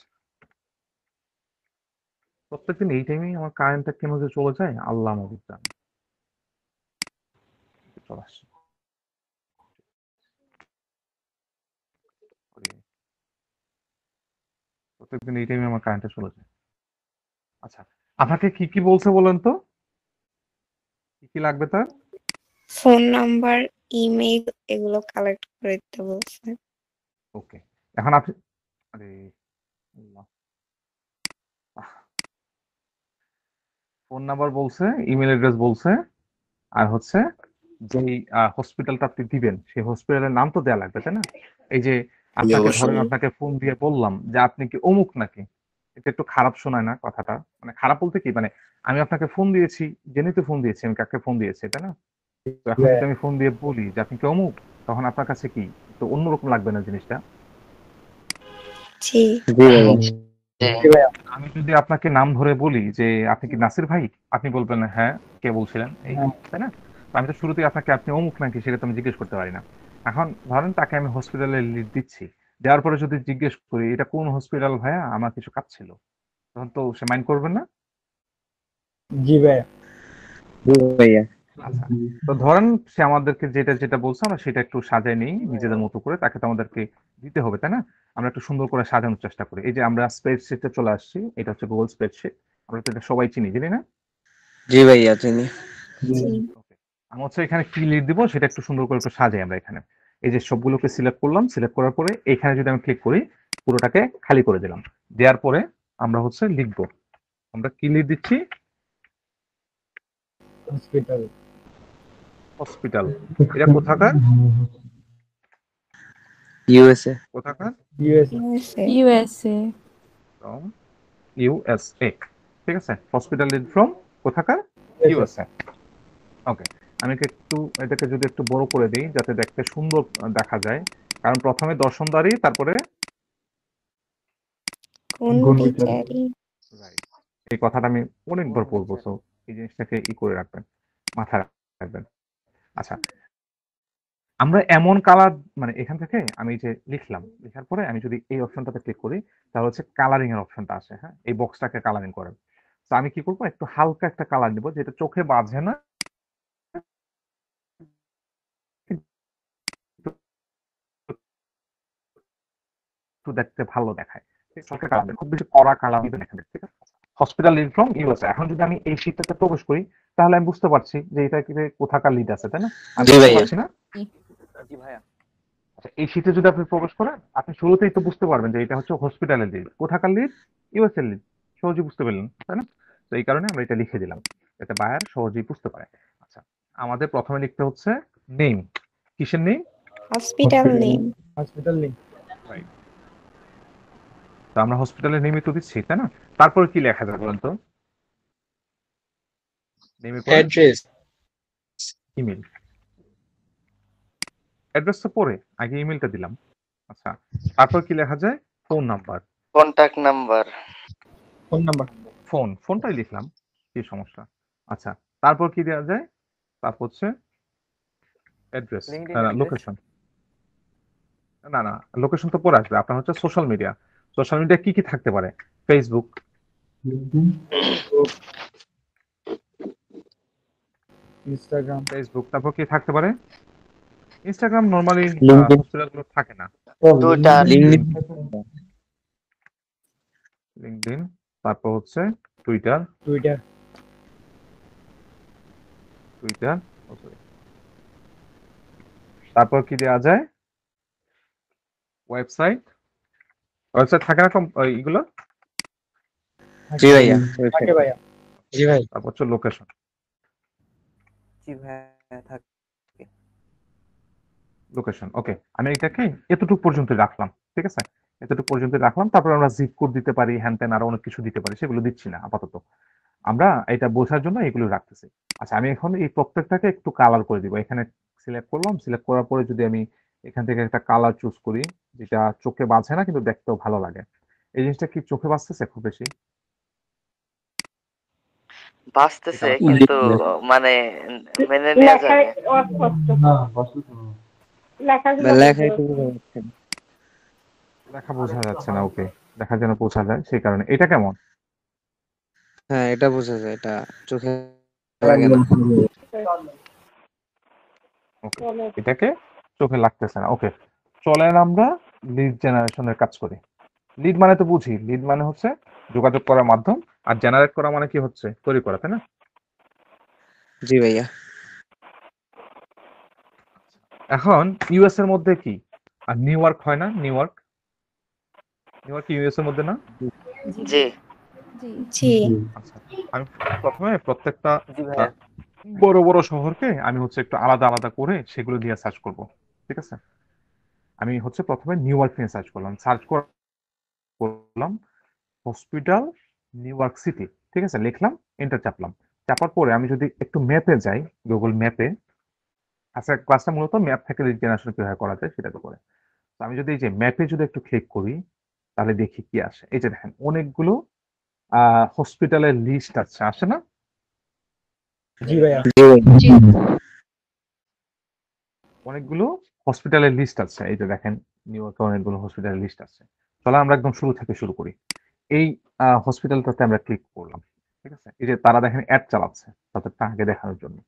প্রত্যেকদিন এই টাইমেই আমার কারেন্টটা কেন যে চলে যায় আল্লাহ আমাদের জানে। চলে আসছে প্রত্যেকদিন এই টাইমে আমার কারেন্টটা চলে যায়। আচ্ছা আপনাকে কি কি বলছে বলেন তো, কি কি লাগবে তার? ফোন নাম্বার, ইমেইল এগুলো কালেক্ট করে দিতে বলছে। ওকে, এখন আপনি আরে আল্লাহ, ফোন নাম্বার বলছে, ইমেল অ্যাড্রেস বলছে, আর হচ্ছে যেই হসপিটালটা আপনি দিবেন সেই হসপিটালের নাম তো দেয়া লাগবে, তাই না? এই যে আপনাকে ধরেন আপনাকে ফোন দিয়ে বললাম যে আপনি কি অমুক নাকি, এটা একটু খারাপ শোনায় না কথাটা? মানে খারাপ বলতে কি, মানে আমি আপনাকে ফোন দিয়েছি, জেনে তো ফোন দিয়েছি আমি কাকে ফোন দিয়েছি, তাই না? তো এখন যদি আমি ফোন দিয়ে বলি যে আপনি কি অমুক, তখন আপনার কাছে কি তো অন্যরকম লাগবে না জিনিসটা? জি। জি ভাইয়া। আমি যদি আপনাকে নাম ধরে বলি যে আপনি কি নাসির ভাই, আপনি বলবেন হ্যাঁ, কে বলছিলেন এই, তাই না? তো আমি তো শুরুতেই আপনাকে আপনি অমুক নাকি সেটা তো আমি জিজ্ঞেস করতে পারি না। এখন ধরেন তাকে আমি হসপিটালে লিড দিচ্ছি, দেওয়ার পরে যদি জিজ্ঞেস করি এটা কোন হসপিটাল ভাইয়া, আমার কিছু কাজ ছিল, তখন তো সে মাইন্ড করবেন না। জি ভাইয়া। আচ্ছা, তো ধরেন সে আমাদেরকে যেটা যেটা বলছে আমরা সেটা একটু সাজায় নেই নিজেদের মতো করে, তাকে তো আমাদেরকে দিতে হবে, তাই না? আমরা একটু সুন্দর করে সাজানোর চেষ্টা করি। এই যে আমরা স্প্রেডশিটে চলে আসছি, এটা হচ্ছে গুগল স্প্রেডশিট, আমরা তো এটা সবাই চিনি, জানি না? জি ভাইয়া চিনি। জি। ওকে, আমি হচ্ছে এখানে কি লিড দিব সেটা একটু সুন্দর করে একটু সাজাই আমরা এখানে। এই যে সবগুলোকে সিলেক্ট করলাম, সিলেক্ট করার পরে এখানে যদি আমি ক্লিক করি পুরোটাকে খালি করে দিলাম, দেওয়ার পরে আমরা হচ্ছে লিখবো, আমরা কি লিড দিচ্ছি? হসপিটাল। এটা কোথাকার? ইউএসএ। কোথাকার? USA। ইউএসএ। From USA. ঠিক আছে, হসপিটাল লিড ফ্রম কোথাকার? ইউএসএ। ওকে, আমি এটাকে যদি একটু বড় করে দিই যাতে দেখতে সুন্দর দেখা যায়, কারণ প্রথমে দর্শনদারি, তারপরে কোন বিচারি? রাইট। এই কথাটা আমি অনেকবার বলবো, তো এই জিনিসটাকে করে রাখবেন, মাথায় রাখবেন। আচ্ছা, আমরা এমন কালার, মানে এখান থেকে আমি যে লিখলাম, লেখার পরে আমি যদি এই অপশনটাতে ক্লিক করি তাহলে হচ্ছে কালারিং এর অপশনটা আসে, হ্যাঁ, এই বক্সটাকে কালারিং করেন। তো আমি কি করবো, একটু হালকা একটা কালার নিব যেটা চোখে বাজে না, একটু দেখতে ভালো দেখায়। চোখে কালার খুব বেশি কড়া কালার দিবেন এখানে, ঠিক আছে? Hospital lead from USA. এখন যদি আমি এই শীটটাতে প্রবেশ করি তাহলে আমি বুঝতে পারছি যে এটা কি কোথাকার লিড আছে, তাই না? আমি জি বুঝতে ভাইয়া। পারছি না? জি ভাইয়া। আচ্ছা, এই শীটে যদি আপনি প্রবেশ করেন আপনি শুরুতেই তো বুঝতে পারবেন যে এটা হচ্ছে হসপিটালের লিড। কোথাকার লিড? USA lead. সহজেই বুঝতে পারলেন, তাই না? তো এই কারণে আমরা এটা লিখে দিলাম যাতে বায়ার সহজেই বুঝতে পারে। আচ্ছা, আমাদের প্রথমে লিখতে হচ্ছে নেম। কিসের নেম? Hospital name. রাইট। তো আমরা হসপিটালের নেমই তো দিচ্ছি, তাই না? তারপরে কি লেখা যাবে বলেন তো? নেমের পরে অ্যাড্রেস। ইমেল। অ্যাড্রেস তো পরে, আগে ইমেলটা দিলাম। আচ্ছা, তারপর কি লেখা যায়? Phone number. Contact number. ফোনটাই লিখলাম, কি সমস্যা? আচ্ছা, তারপর কি দেওয়া যায়? তারপর হচ্ছে অ্যাড্রেস, লোকেশন। না না, লোকেশন তো পরে আসবে। আপনার হচ্ছে সোশ্যাল মিডিয়া। সোশ্যাল মিডিয়া কি কি থাকতে পারে? ফেসবুক, ফেসবুক, তারপর কি থাকতে পারে? Instagram normally LinkedIn. হসপিটালগুলো থাকে না। টুইটার। লিঙ্কডইন। লিঙ্কডইন, তারপর হচ্ছে টুইটার, টুইটার, টুইটার, তারপর কি দেওয়া যায়? ওয়েবসাইট, ওয়েবসাইট থাকে না এইগুলো। জি ভাইয়া, থাকে ভাইয়া। জি ভাই। তারপর হচ্ছে লোকেশন। জি ভাইয়া থাকে। লোকেশন, ওকে। আমি এটাকে এতটুকু পর্যন্ত রাখলাম, ঠিক আছে? এতটুকু পর্যন্ত রাখলাম। তারপর আমরা জিপ কোড দিতে পারি, হ্যান ত্যান আরো অনেক কিছু দিতে পারি, সেগুলো দিচ্ছি না আপাতত। আমরা এটা বোঝার জন্য এগুলো রাখতেছি। আচ্ছা, আমি এখন এই প্রত্যেকটাকে একটু কালার করে দিব। এখানে সিলেক্ট করলাম, সিলেক্ট করার পরে যদি আমি এখান থেকে একটা কালার চুজ করি যেটা চোখে বাজে না কিন্তু দেখতেও ভালো লাগে। এই জিনিসটা কি চোখে বাজতেছে খুব বেশি? বাঁচতেছে এটা কিন্তু মানে মেনে নেওয়া যাবে। লেখাই তো বোঝা যাচ্ছে না। লেখা বোঝা যাচ্ছে না, ওকে। দেখা যেন বোঝা যায়, সেই কারণে। এটা কেমন? হ্যাঁ, এটা বোঝা যায়, এটা চোখে লাগে না। ওকে, এটাকে চোখে লাগতেছে না, ওকে। চলেন আমরা লিড জেনারেশনের কাজ করি। লিড মানে তো বুঝি, লিড মানে হচ্ছে যোগাযোগ করার মাধ্যম, আর জেনারেট করা মানে কি হচ্ছে তৈরি করা, তাই না? জি ভাইয়া। এখন ইউএস এর মধ্যে কি আর নিউ ইয়র্ক হয় না? New York, new York US এর মধ্যে না? জি জি আচ্ছা, আমি প্রথমে প্রত্যেকটা জি ভাইয়া। বড় বড় শহরকে আমি হচ্ছে একটু আলাদা আলাদা করে সেগুলো দিয়ে সার্চ করব, ঠিক আছে? আমি হচ্ছে প্রথমে নিউ ইয়র্ক নিয়ে সার্চ করলাম, করলাম হসপিটাল নিউ ইয়র্ক সিটি, ঠিক আছে? লিখলাম, এন্টার চাপলাম। চাপার পরে আমি যদি একটু ম্যাপে যাই, গুগল ম্যাপে, আচ্ছা ক্লাসটা মূলত ম্যাপ থেকে লিড জেনারেশন কিভাবে করা যায় সেটা তো করে। তো আমি যদি এই যে ম্যাপে যদি একটু ক্লিক করি তাহলে দেখি কি আসে। এই যে দেখেন অনেকগুলো হসপিটালের লিস্ট আছে, আসে না? জি ভাইয়া। জি অনেকগুলো হসপিটালের লিস্ট আছে, এই যে দেখেন নিউ ইয়র্কে অনেকগুলো হসপিটালের লিস্ট আছে। তাহলে আমরা একদম শুরু থেকে শুরু করি। এই হসপিটালটাতে আমরা ক্লিক করলাম, ঠিক আছে? এই যে তারা দেখেন অ্যাড চালাচ্ছে তাদেরটা আগে দেখানোর জন্য।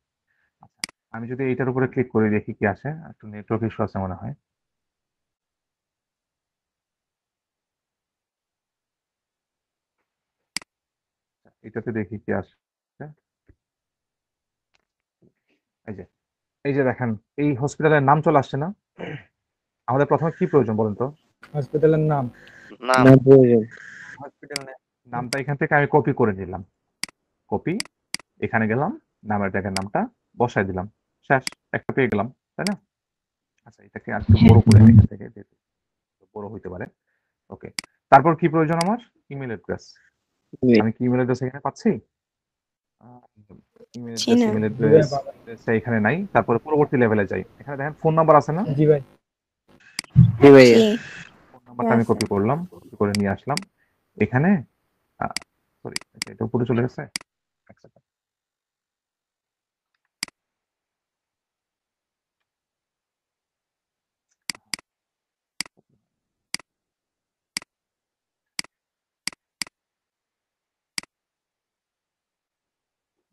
আচ্ছা, আমি যদি এইটার উপরে ক্লিক করে দেখি কি আসে, একটু নেটওয়ার্ক ইস্যু আছে মনে হয়। এটাতে দেখি কি আসে। এই যে, এই যে দেখেন এই হসপিটালের নাম চলে আসছে না? আমাদের প্রথমে কি প্রয়োজন বলেন তো? হসপিটালের নাম। নাম না প্রয়োজন। হসপিটাল নামটা এখান থেকে আমি কপি করে নিলাম, কপি, এখানে গেলাম, নামের জায়গায় নামটা বসাই দিলাম, শেষ, একটা পেয়ে গেলাম, তাই না? আচ্ছা, এটাকে আর একটু বড় করে এখান থেকে, যেহেতু বড় হইতে পারে, ওকে। তারপর কি প্রয়োজন আমার? Email address. আমি কি ইমেল অ্যাড্রেস এখানে পাচ্ছি? ইমেল জি অ্যাড্রেস, না ইমেল অ্যাড্রেস এখানে নাই। তারপরে পরবর্তী লেভেলে যাই, এখানে দেখেন ফোন নাম্বার আছে না? জি ভাই। জি ভাইয়া। জি ফোন নাম্বারটা আমি কপি করলাম, কপি করে নিয়ে আসলাম এখানে। সরি, এটা উপরে চলে গেছে, এক সেকেন্ড।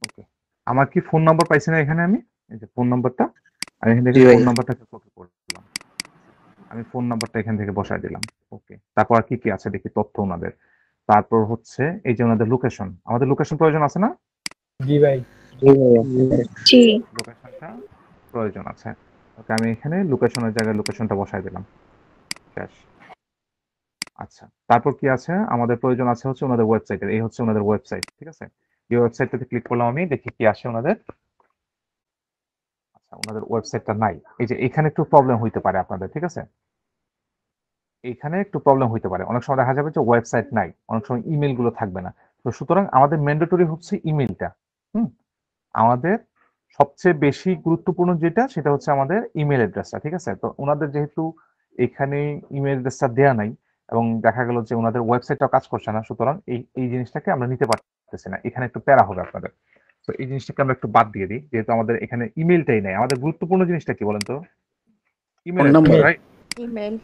ওকে, আমার কি ফোন নাম্বার পাইছি না এখানে? আমি এই যে ফোন নাম্বারটা, আমি এখান থেকে জি ফোন ভাইয়া। নাম্বারটাকে কপি করলাম, আমি ফোন নাম্বারটা এখান থেকে বসায় দিলাম, ওকে। তারপর আর কি কি আছে দেখি তথ্য ওনাদের। তারপর হচ্ছে এই যে ওনাদের লোকেশন, আমাদের লোকেশন প্রয়োজন আছে না? জি ভাই। জি ভাইয়া। জি লোকেশনটা প্রয়োজন আছে, ওকে। আমি এখানে লোকেশনের জায়গায় লোকেশনটা বসায় দিলাম, শেষ। আচ্ছা, তারপর কি আছে? আমাদের প্রয়োজন আছে হচ্ছে ওনাদের ওয়েবসাইটের, এই হচ্ছে ওনাদের ওয়েবসাইট, ঠিক আছে? এই ওয়েবসাইটটাতে ক্লিক করলাম, আমি দেখি কি আসে ওনাদের। আচ্ছা, ওনাদের ওয়েবসাইটটা নাই। এই যে এখানে একটু প্রবলেম হইতে পারে আপনাদের, ঠিক আছে? এইখানে একটু প্রবলেম হইতে পারে, অনেক সময় দেখা যাবে যে ওয়েবসাইট নাই, অনেক সময় ইমেল গুলো থাকবে না। তো সুতরাং আমাদের ম্যান্ডেটরি হচ্ছে ইমেলটা। হুম, আমাদের সবচেয়ে বেশি গুরুত্বপূর্ণ যেটা সেটা হচ্ছে আমাদের ইমেল অ্যাড্রেসটা, ঠিক আছে? তো ওনাদের যেহেতু এখানে ইমেল অ্যাড্রেসটা দেয়া নাই এবং দেখা গেল যে ওনাদের ওয়েবসাইটটাও কাজ করছে না, সুতরাং এই এই জিনিসটাকে আমরা নিতে পারতেছি না, এখানে একটু প্যারা হবে আপনাদের। তো এই জিনিসটাকে আমরা একটু বাদ দিয়ে দিই, যেহেতু আমাদের এখানে ইমেলটাই নাই। আমাদের গুরুত্বপূর্ণ জিনিসটা কি বলেন তো? Email address, right? ইমেল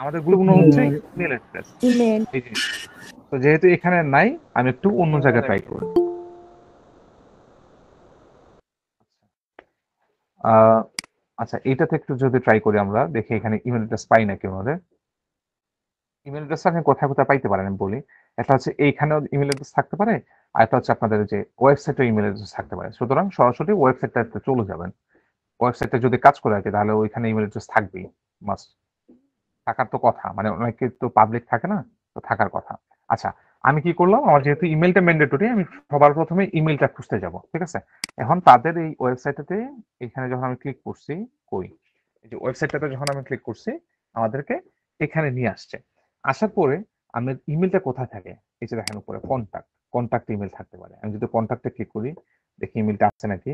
আমাদের গুরুত্বপূর্ণ হচ্ছে ইমেল অ্যাড্রেস, ইমেল এই জিনিস। তো যেহেতু এখানে নাই, আমি একটু অন্য জায়গায় ট্রাই করব। আচ্ছা, এইটাতে একটু যদি ট্রাই করি আমরা, দেখি এখানে ইমেল অ্যাড্রেস পাই নাকি আমাদের। ইমেল অ্যাড্রেস আপনি কোথায় কোথায় পাইতে পারেন আমি বলি। একটা হচ্ছে এইখানেও ইমেল অ্যাড্রেস থাকতে পারে, আর একটা হচ্ছে আপনাদের যে ওয়েবসাইটে ইমেল অ্যাড্রেস থাকতে পারে। সুতরাং সরাসরি ওয়েবসাইটটাতে চলে যাবেন। ওয়েবসাইটে যদি কাজ করে থাকে তাহলে ওইখানে ইমেল অ্যাড্রেস থাকবেই, মাস্ট থাকার তো কথা, মানে অনেকে তো পাবলিক থাকে না, তো থাকার কথা। আচ্ছা, আমি কি করলাম, আমার যেহেতু ইমেলটা ম্যান্ডেটরি, আমি সবার প্রথমে ইমেলটা খুঁজতে যাব, ঠিক আছে। এখন তাদের এই ওয়েবসাইটটাতে এখানে যখন আমি ক্লিক করছি, কই এই যে ওয়েবসাইটটাতে যখন আমি ক্লিক করছি, আমাদেরকে এখানে নিয়ে আসছে। আসার পরে আমার ইমেলটা কোথায় থাকে, এই যে দেখেন উপরে কন্টাক্ট ইমেল থাকতে পারে। আমি যদি কন্টাক্টে ক্লিক করি, দেখি ইমেলটা আছে নাকি।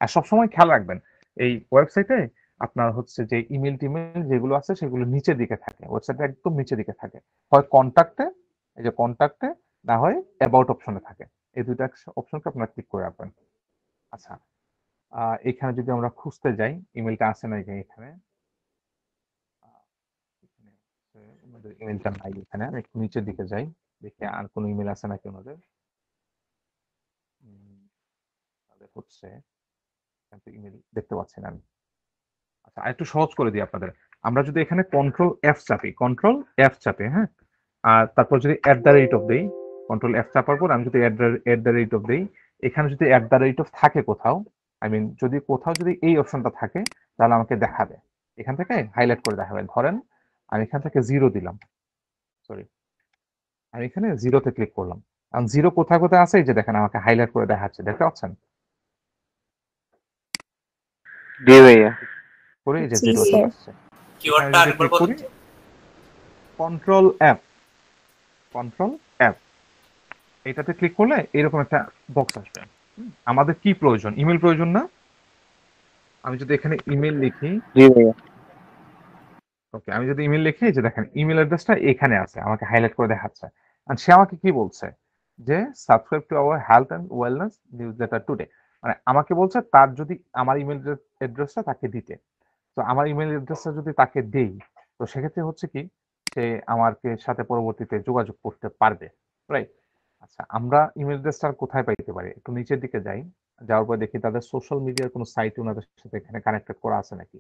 আর সবসময় খেয়াল রাখবেন এই ওয়েবসাইটে আপনার হচ্ছে যে ইমেল টিমেল যেগুলো আছে সেগুলো নিচের দিকে থাকে, ওয়েবসাইটে একদম নিচের দিকে থাকে, হয় কন্টাক্টে, এই যে কন্টাক্টে, না হয় অ্যাবাউট অপশনে থাকে। এই দুইটা অপশনকে আপনারা ক্লিক করে রাখবেন। আচ্ছা, এখানে যদি আমরা খুঁজতে যাই ইমেলটা আছে নাকি এখানে, আমাদের ইমেলটা নাই এখানে। আমি একটু নিচের দিকে যাই, দেখি আর কোনো ইমেল আছে নাকি ওনাদের। তাদের হচ্ছে ইমেল দেখতে পাচ্ছি না আমি। আচ্ছা, আরেকটু সহজ করে দিই আপনাদের। আমরা যদি এখানে কন্ট্রোল এফ চাপি, হ্যাঁ, আর তারপর যদি অ্যাট দ্য রেট অফ দেই, কন্ট্রোল এফ চাপার পর আমি যদি অ্যাট দ্য রেট অফ দেই, এখানে যদি অ্যাট দ্য রেট অফ থাকে কোথাও, আই মিন যদি কোথাও যদি এই অপশনটা থাকে, তাহলে আমাকে দেখাবে, এখান থেকে হাইলাইট করে দেখাবে। ধরেন আমি এখান থেকে 0 দিলাম, সরি, আমি এখানে 0-তে ক্লিক করলাম। কারণ 0 কোথায় কোথায় আছে, এই যে দেখেন আমাকে হাইলাইট করে দেখাচ্ছে, দেখতে পাচ্ছেন? জি ভাইয়া। করে এই যে জি 0 চলে স্যার। আসছে। এখানে যদি ক্লিক করি, কন্ট্রোল অ্যাপ, এটাতে ক্লিক করলে এরকম একটা বক্স আসবে। আমাদের কি প্রয়োজন, ইমেল প্রয়োজন না? আমি যদি এখানে ইমেল লিখি, জি ভাইয়া। ওকে, আমি যদি ইমেল লিখি, এই যে দেখেন ইমেল অ্যাড্রেসটা এখানে আছে, আমাকে হাইলাইট করে দেখাচ্ছে। আর সে আমাকে কি বলছে, যে subscribe to our health and wellness newsletter today, মানে আমাকে বলছে তার যদি আমার ইমেল অ্যাড্রেসটা তাকে দিতে। তো আমার ইমেল অ্যাড্রেসটা যদি তাকে দেই, তো সেক্ষেত্রে হচ্ছে কি, সে আমাকে সাথে পরবর্তীতে যোগাযোগ করতে পারবে, রাইট? আচ্ছা, আমরা ইমেল অ্যাড্রেসটা কোথায় পাইতে পারি, একটু নিচের দিকে যাই, যাওয়ার পর দেখি তাদের সোশ্যাল মিডিয়ার কোনো সাইট ওনাদের সাথে এখানে কানেক্টেড করা আছে নাকি।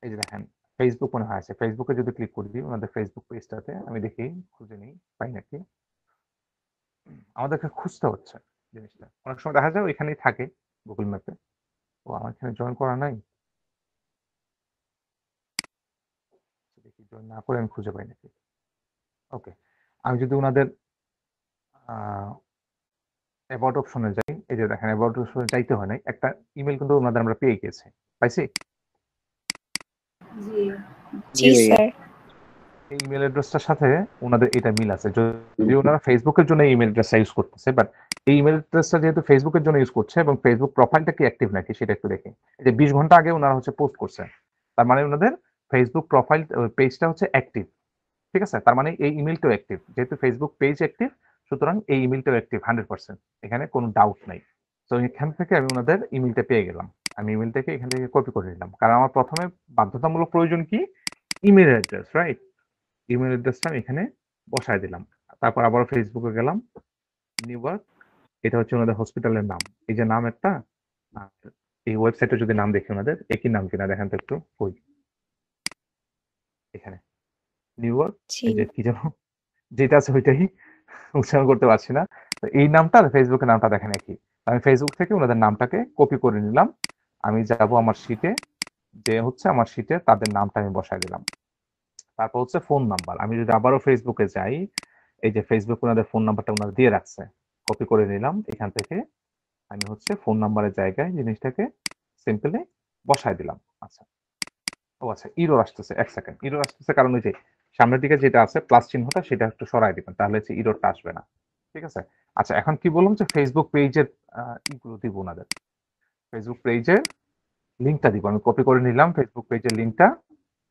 এই যে দেখেন ফেসবুক মনে হয় আছে, ফেসবুকে যদি ক্লিক করি ওনাদের ফেসবুক পেজটাতে, আমি দেখি খুঁজে নিই পাই নাকি। আমাদেরকে খুঁজতে হচ্ছে জিনিসটা, অনেক সময় দেখা যায় ওইখানেই থাকে গুগল ম্যাপে। ও আমার এখানে জয়েন করা নাই, দেখি জয়েন না করে আমি খুঁজে পাই নাকি। ওকে, আমি যদি ওনাদের অ্যাবাউট অপশনে যাই, এই যে দেখেন অ্যাবাউট অপশনে যাইতে হয় নাই, একটা ইমেল কিন্তু ওনাদের আমরা পেয়ে গেছি, পাইছি। জি স্যার। এই ইমেল অ্যাড্রেসটার সাথে ওনাদের এটা মিল আছে, যদি ওনারা ফেসবুকের জন্য ইমেল অ্যাড্রেসটা ইউজ করতেছে, বাট এই ইমেল অ্যাড্রেসটা যেহেতু ফেসবুকের জন্য ইউজ করছে এবং ফেসবুক প্রোফাইলটা কি অ্যাক্টিভ নাকি সেটা একটু দেখি। এই যে 20 ঘন্টা আগে ওনারা হচ্ছে পোস্ট করছে, তার মানে ওনাদের ফেসবুক প্রোফাইল পেজটা হচ্ছে অ্যাক্টিভ, ঠিক আছে। তার মানে এই ইমেলটাও অ্যাক্টিভ, যেহেতু ফেসবুক পেজ অ্যাক্টিভ, সুতরাং এই ইমেলটাও অ্যাক্টিভ 100%, এখানে কোনো ডাউট নাই। তো এখান থেকে আমি ওনাদের ইমেলটা পেয়ে গেলাম, আমি ইমেলটাকে এখান থেকে কপি করে নিলাম, কারণ আমার প্রথমে বাধ্যতামূলক প্রয়োজন কি, ইমেল অ্যাড্রেস, রাইট? ইমেল অ্যাড্রেসটা আমি এখানে বসায় দিলাম। তারপর আবারও ফেসবুকে গেলাম, নিউইয়র্ক, এটা হচ্ছে ওনাদের হসপিটালের নাম, এই যে নাম একটা, আর এই ওয়েবসাইটে যদি নাম দেখি ওনাদের একই নাম কিনা দেখেন তো একটু, কই এখানে নিউইয়র্ক, জি। এই যে কি যেন যেটা আছে ওইটাই উচ্চারণ করতে পারছি না। তো এই নামটা আর ফেসবুকের নামটা দেখেন একই। আমি ফেসবুক থেকে ওনাদের নামটাকে কপি করে নিলাম, আমি যাব আমার শিটে, যে হচ্ছে আমার শিটে তাদের নামটা আমি বসায় দিলাম। তারপর হচ্ছে ফোন নাম্বার, আমি যদি আবারও ফেসবুকে যাই, এই যে ফেসবুক ওনাদের ফোন নাম্বারটা ওনারা দিয়ে রাখছে, কপি করে নিলাম এখান থেকে, আমি হচ্ছে ফোন নাম্বারের জায়গায় জিনিসটাকে সিম্পলি বসায় দিলাম। আচ্ছা, ও আচ্ছা, ইরর আসতেছে, এক সেকেন্ড, ইরর আসতেছে কারণ ওই যে সামনের দিকে যেটা আছে প্লাস চিহ্নটা সেটা একটু সরাই দিবেন, তাহলে হচ্ছে ইররটা আসবে না, ঠিক আছে। আচ্ছা, এখন কি বললাম যে ফেসবুক পেজের ইগুলো দিব ওনাদের, ফেসবুক পেজের লিঙ্কটা দিব, আমি কপি করে নিলাম ফেসবুক পেজের লিঙ্কটা,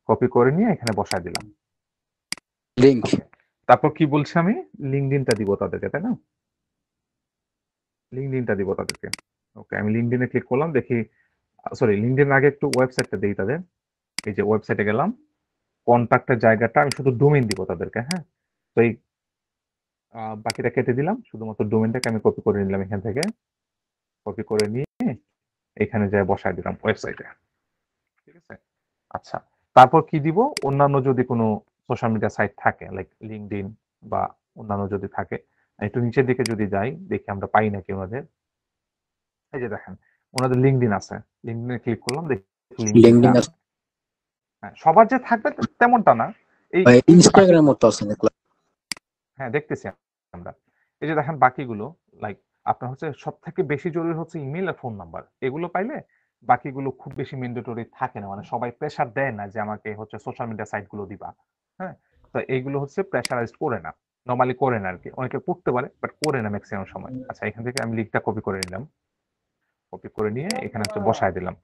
কপি করে নিয়ে এখানে বসায় দিলাম লিংক। ওকে। তারপর কি বলছি আমি, লিঙ্কডিনটা দিব তাদেরকে, তাই না? লিঙ্কডিনটা দিব তাদেরকে। ওকে, আমি লিঙ্কডিনে ক্লিক করলাম, দেখি, সরি, লিঙ্কডিন আগে একটু ওয়েবসাইটটা দেই তাদের। এই যে ওয়েবসাইটে গেলাম, কন্ট্যাক্টের জায়গাটা আমি শুধু ডোমেইন দিব তাদেরকে, হ্যাঁ। তো এই বাকিটা কেটে দিলাম, শুধুমাত্র ডোমেইনটাকে আমি কপি করে নিলাম এখান থেকে, কপি করে নিয়ে এখানে যায় বসায় দিলাম ওয়েবসাইটে, ঠিক আছে। আচ্ছা, তারপর কি দিব, অন্যান্য যদি কোনো সোশ্যাল মিডিয়া সাইট থাকে লাইক লিঙ্কডইন বা অন্যান্য যদি থাকে, একটু নিচের দিকে যদি যাই দেখি আমরা পাই নাকি ওনাদের। এই যে দেখেন ওনাদের লিঙ্কডইন আছে, লিঙ্কডইনে ক্লিক করলাম, দেখি লিঙ্কডইনটা লিঙ্কডইন আছে, সবার যে থাকবে তেমনটা না, এই ভাই এই যে বাকি- ইনস্টাগ্রামও তো আছে দেখলাম। হ্যাঁ দেখতেছি আমরা। এই যে দেখেন বাকিগুলো লাইক আপনার হচ্ছে সব থেকে বেশি জরুরি হচ্ছে ইমেল আর ফোন নাম্বার, এগুলো পাইলে বাকিগুলো খুব বেশি ম্যান্ডেটরি থাকে না, মানে সবাই প্রেসার দেয় না যে আমাকে হচ্ছে সোশ্যাল মিডিয়া সাইট গুলো দিবা। হ্যাঁ, তো এইগুলো হচ্ছে প্রেসারাইজড করে না, নর্মালি করে না আর কি, অনেকে করতে পারে বাট করে না ম্যাক্সিমাম সময়। আচ্ছা এখান থেকে আমি লিঙ্কটা কপি করে নিলাম, কপি করে নিয়ে এখানে হচ্ছে বসায় দিলাম।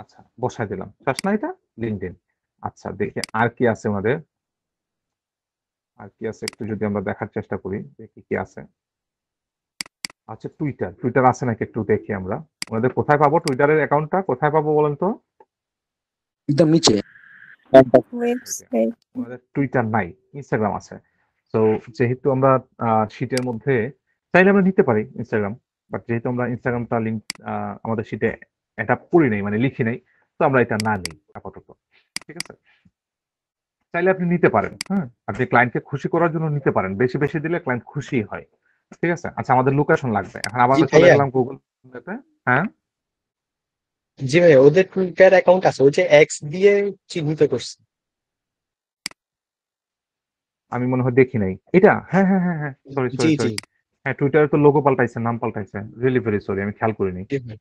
আচ্ছা বসায় দিলাম, শেষ না এটা লিঙ্কডইন। আচ্ছা দেখি আর কি আছে আমাদের, আর কি আছে একটু যদি আমরা দেখার চেষ্টা করি দেখি কি আছে। আচ্ছা টুইটার, টুইটার আছে নাকি একটু দেখি আমরা। ওনাদের কোথায় পাবো টুইটারের অ্যাকাউন্টটা, কোথায় পাবো বলেন তো? একদম নিচে ওয়েবসাইট ওনাদের টুইটার নাই, ইনস্টাগ্রাম আছে। তো যেহেতু আমরা শীটের মধ্যে চাইলে আমরা নিতে পারি ইনস্টাগ্রাম, বাট যেহেতু আমরা ইনস্টাগ্রামটা লিঙ্ক আমাদের শীটে এটা করি নাই, মানে লিখি নাই, তো আমরা এটা না নিই আপাতত। ঠিক আছে, চাইলে আপনি নিতে পারেন। হ্যাঁ, আপনি ক্লায়েন্টকে খুশি করার জন্য নিতে পারেন, বেশি বেশি দিলে ক্লায়েন্ট খুশি হয়। ঠিক আছে, আচ্ছা আমাদের লোকেশন লাগবে এখন, আবার জি চলে ভাইয়া। গেলাম গুগল ম্যাপে। হ্যাঁ জি ভাই, ওদের টুইটার অ্যাকাউন্ট আছে, ওই যে এক্স দিয়ে চিহ্নিত করছে। আমি মনে হয় দেখি নাই এটা। হ্যাঁ হ্যাঁ হ্যাঁ হ্যাঁ, সরি জি সরি জি সরি। হ্যাঁ টুইটারে তো লোগো পাল্টাইছে, নাম পাল্টাইছে, রিয়েলি ভেরি সরি, আমি খেয়াল করিনি। জি ভাই।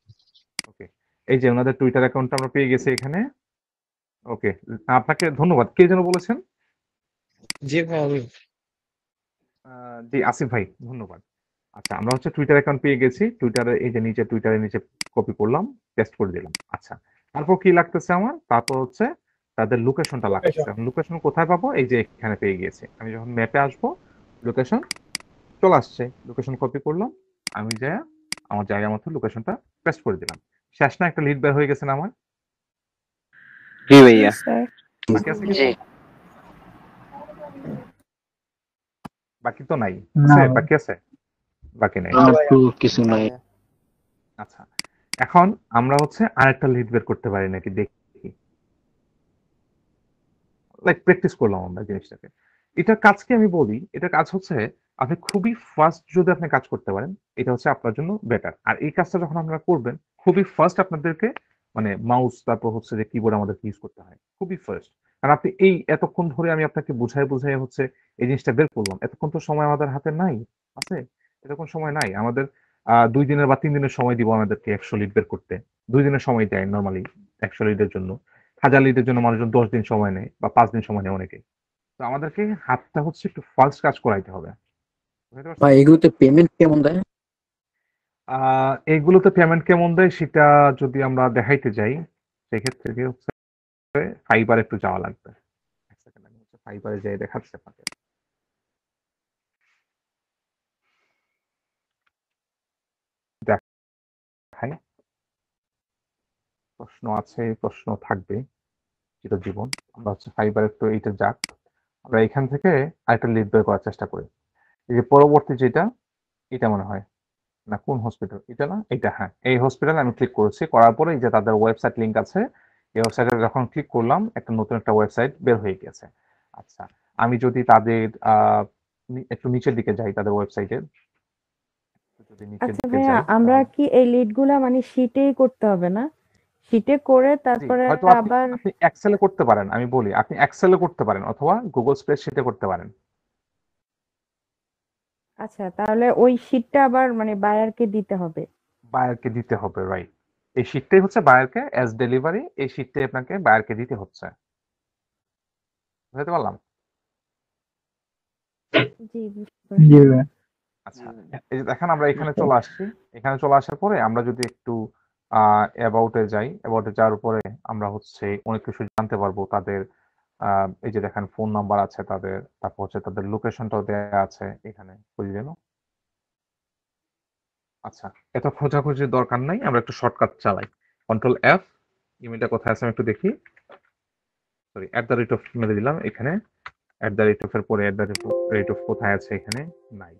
ওকে, এই যে ওনাদের টুইটার অ্যাকাউন্টটা আমরা পেয়ে গেছি এখানে। ওকে, আপনাকে ধন্যবাদ। কে যেন বলেছেন? জি ভাই আমি জি আসিফ ভাই, ধন্যবাদ। আচ্ছা আমরা হচ্ছে টুইটার অ্যাকাউন্ট পেয়ে গেছি, টুইটারে এই যে নিচে টুইটারের নিচে কপি করলাম, পেস্ট করে দিলাম। আচ্ছা তারপর কি লাগতেছে আমার, তারপর হচ্ছে তাদের লোকেশনটা লাগতেছে। লোকেশন কোথায় পাবো, এই যে এখানে পেয়ে গেছি। আমি যখন ম্যাপে আসবো লোকেশন চলে আসছে, লোকেশন কপি করলাম, আমি যা আমার জায়গা মতো লোকেশনটা পেস্ট করে দিলাম। শেষ না, একটা লিড বের হয়ে গেছে না আমার? জি ভাইয়া। স্যার বাকি আছে জি কিছু? বাকি তো নাই, না আছে ভাই। বাকি আছে? বাকি নাই। আর তো কিছু নাই। আচ্ছা এখন আমরা হচ্ছে আরেকটা লিড বের করতে পারি নাকি দেখি, লাইক প্র্যাকটিস করলাম আমরা জিনিসটাকে। এটার কাজ কি আমি বলি, এটার কাজ হচ্ছে আপনি খুবই ফার্স্ট যদি আপনি কাজ করতে পারেন এটা হচ্ছে আপনার জন্য বেটার। আর এই কাজটা যখন আপনারা করবেন খুবই ফার্স্ট আপনাদেরকে মানে মাউস তারপর হচ্ছে যে কিবোর্ড আমাদেরকে ইউজ করতে হয় খুবই ফার্স্ট। কারণ আপনি এই এতক্ষণ ধরে আমি আপনাকে বুঝাই বুঝাই হচ্ছে এই জিনিসটা বের করলাম, এতক্ষণ তো সময় আমাদের হাতে নাই, আছে এতক্ষণ সময় নাই আমাদের। 2 দিনের বা 3 দিনের সময় দিব আমাদেরকে 100 লিড বের করতে। 2 দিনের সময় দেয় নর্মালি 100 লিডের জন্য। 1000 লিডের জন্য মানুষজন 10 দিন সময় নেয় বা 5 দিন সময় নেয় অনেকে। তো আমাদেরকে হাতটা হচ্ছে একটু ফাস্ট কাজ করাইতে হবে, বুঝতে পারছেন? ভাই এগুলোতে পেমেন্ট কেমন দেয়? এইগুলোতে পেমেন্ট কেমন দেয় সেটা যদি আমরা দেখাইতে যাই সেক্ষেত্রে কি হচ্ছে ফাইবার একটু যাওয়া লাগবে। এক সেকেন্ড আমি হচ্ছে ফাইবারে যাই দেখাচ্ছি আপনাকে। দেখাই, প্রশ্ন আছে প্রশ্ন থাকবে চিরজীবন। আমরা হচ্ছে ফাইবার একটু এইটা যাক, আমরা এখান থেকে আরেকটা লিড বের করার চেষ্টা করি। এই যে পরবর্তী যেটা, এটা মনে হয় না, কোন হসপিটাল এটা, না এটা, হ্যাঁ এই হসপিটাল আমি ক্লিক করেছি, করার পরে এই যে তাদের ওয়েবসাইট লিংক আছে, এই ওয়েবসাইটে যখন ক্লিক করলাম একটা নতুন একটা ওয়েবসাইট বের হয়ে গেছে। আচ্ছা আমি যদি তাদের একটু নিচের দিকে যাই তাদের ওয়েবসাইটের, যদি নিচের আচ্ছা দিকে ভাইয়া, যাই আমরা তাহলে কি এই লিড গুলা মানে শিটেই করতে হবে না? শিটে করে জি তারপরে হয়তো আপনি আবার আপনি এক্সেলে করতে পারেন, আমি বলি আপনি এক্সেলে করতে পারেন অথবা গুগল স্প্রেডশিটে করতে পারেন। আচ্ছা, তাহলে ওই শিটটা আবার মানে বায়ারকে দিতে হবে। বায়ারকে দিতে হবে, রাইট। এই শীটটাই হচ্ছে বায়ারকে অ্যাজ ডেলিভারি, এই শীটটাই আপনাকে বায়ারকে দিতে হচ্ছে, বুঝতে পারলাম? জি, বুঝতে জি পারছি। ভাই। আচ্ছা এই যে দেখেন আমরা এখানে চলে আসছি, এখানে চলে আসার পরে আমরা যদি একটু অ্যাবাউটে যাই, অ্যাবাউটে যাওয়ার পরে আমরা হচ্ছে অনেক কিছু জানতে পারবো তাদের। এই যে দেখেন ফোন নাম্বার আছে তাদের, তারপর হচ্ছে তাদের লোকেশনটাও দেয়া আছে এখানে, বুঝলেন? আচ্ছা এত খোঁজাখুঁজির দরকার নাই, আমরা একটু শর্টকাট চালাই, কন্ট্রোল এফ। ইমেলটা কোথায় আছে আমি একটু দেখি, সরি @_ মেরে দিলাম এখানে, @_ এর পরে @_ কোথায় আছে এখানে নাই।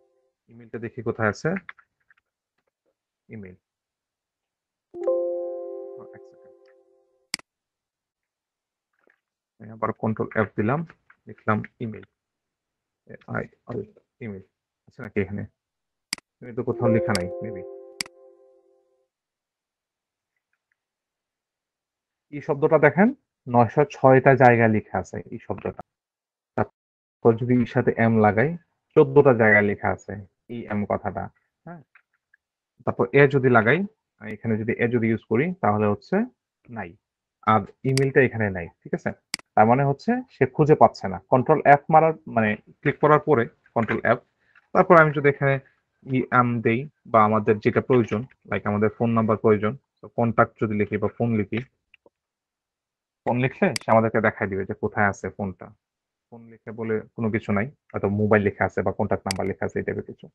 ইমেলটা দেখি কোথায় আছে। ইমেল, এক সেকেন্ড, আবার কন্ট্রোল এফ দিলাম, লিখলাম ইমেল, ইমেল আছে নাকি এখানে? তো কোথাও লেখা নাই মেবি। এই শব্দটা দেখেন 906টা জায়গায় লেখা আছে এই শব্দটা। তারপর যদি এর সাথে এম লাগাই 14টা জায়গায় লেখা আছে এই এম কথাটা। হ্যাঁ, তারপর এ যদি লাগাই, এখানে যদি এ যদি ইউজ করি তাহলে হচ্ছে নাই, আর ইমেলটা এখানে নাই। ঠিক আছে, তার মানে হচ্ছে সে খুঁজে পাচ্ছে না। কন্ট্রোল এফ মারার মানে ক্লিক করার পরে কন্ট্রোল এফ, তারপর আমি যদি এখানে এম দেই বা আমাদের যেটা প্রয়োজন, লাইক আমাদের ফোন নাম্বার প্রয়োজন, কন্টাক্ট যদি লিখি বা ফোন লিখি, ফোন লিখলে সে আমাদেরকে দেখাই দিবে যে কোথায় আছে ফোনটা। ফোন লিখে বলে কোনো কিছু নাই, হয়তো মোবাইল লেখা আছে বা কন্টাক্ট নাম্বার লেখা আছে, এই টাইপের কিছু।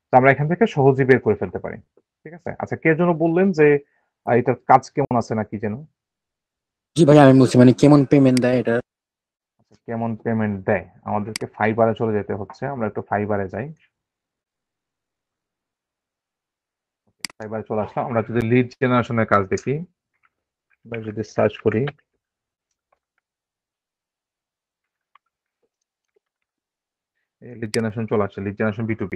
তো আমরা এখান থেকে সহজেই বের করে ফেলতে পারি। ঠিক আছে, আচ্ছা কে যেন বললেন যে এটার কাজ কেমন আছে নাকি যেন? জি ভাই আমি বলছি মানে কেমন পেমেন্ট দেয় এটা। আচ্ছা, কেমন পেমেন্ট দেয়? আমাদেরকে ফাইবারে চলে যেতে হচ্ছে, আমরা একটু ফাইবারে যাই। ফাইবারে চলে আসলাম। আমরা যদি লিড জেনারেশনের কাজ দেখি বা যদি সার্চ করি, লিড জেনারেশন চলে আসছে, লিড জেনারেশন B2B।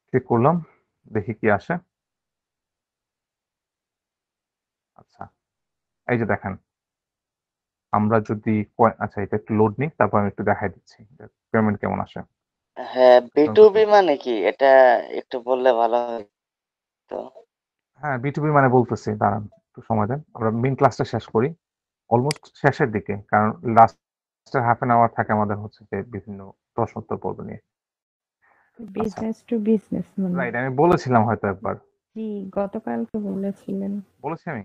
ক্লিক করলাম, দেখি কি আসে। আচ্ছা, এই যে দেখেন, আমরা যদি আচ্ছা এটা একটু লোড নিই, তারপর আমি একটু দেখাই দিচ্ছি পেমেন্ট কেমন আসে। হ্যাঁ, B2B মানে কি এটা একটু বললে ভালো হয় তো। হ্যাঁ, B2B মানে বলতেছি, দাঁড়ান একটু সময় দেন, আমরা মেইন ক্লাসটা শেষ করি। অলমোস্ট শেষের দিকে, কারণ লাস্টের হাফ এন আওয়ার থাকে আমাদের হচ্ছে যে বিভিন্ন প্রশ্ন উত্তর পর্ব নিয়ে। বিজনেস টু বিজনেস মানে রাইট, আমি বলেছিলাম হয়তো একবার। জি, গতকালকে বলেছিলেন। বলেছি আমি?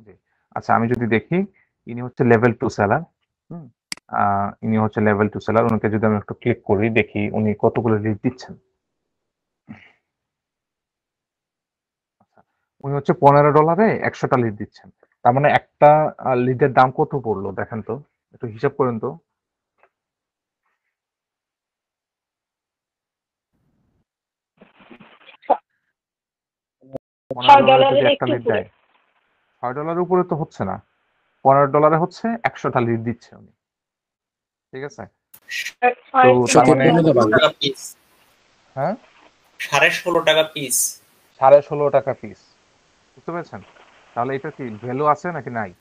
জি। আচ্ছা, আমি যদি দেখি, ইনি হচ্ছে লেভেল 2 সেলার। ইনি হচ্ছে লেভেল 2 সেলার। ওনাকে যদি আমি একটু ক্লিক করি, দেখি উনি কতগুলো লিড দিচ্ছেন। উনি হচ্ছে $15 100টা লিড দিচ্ছেন। তার মানে একটা লিডের দাম কত পড়লো দেখেন তো, একটু হিসাব করেন তো। $15 যদি একটা লিড দেয়, $6 উপরে তো হচ্ছে না, $15 হচ্ছে 100টা লিড দিচ্ছে উনি। ঠিক আছে, তো তার মানে হ্যাঁ 16.5 টাকা পিস। 16.5 টাকা পিস, বুঝতে পেরেছেন? তাহলে এটা কি ভ্যালু আছে নাকি নাই?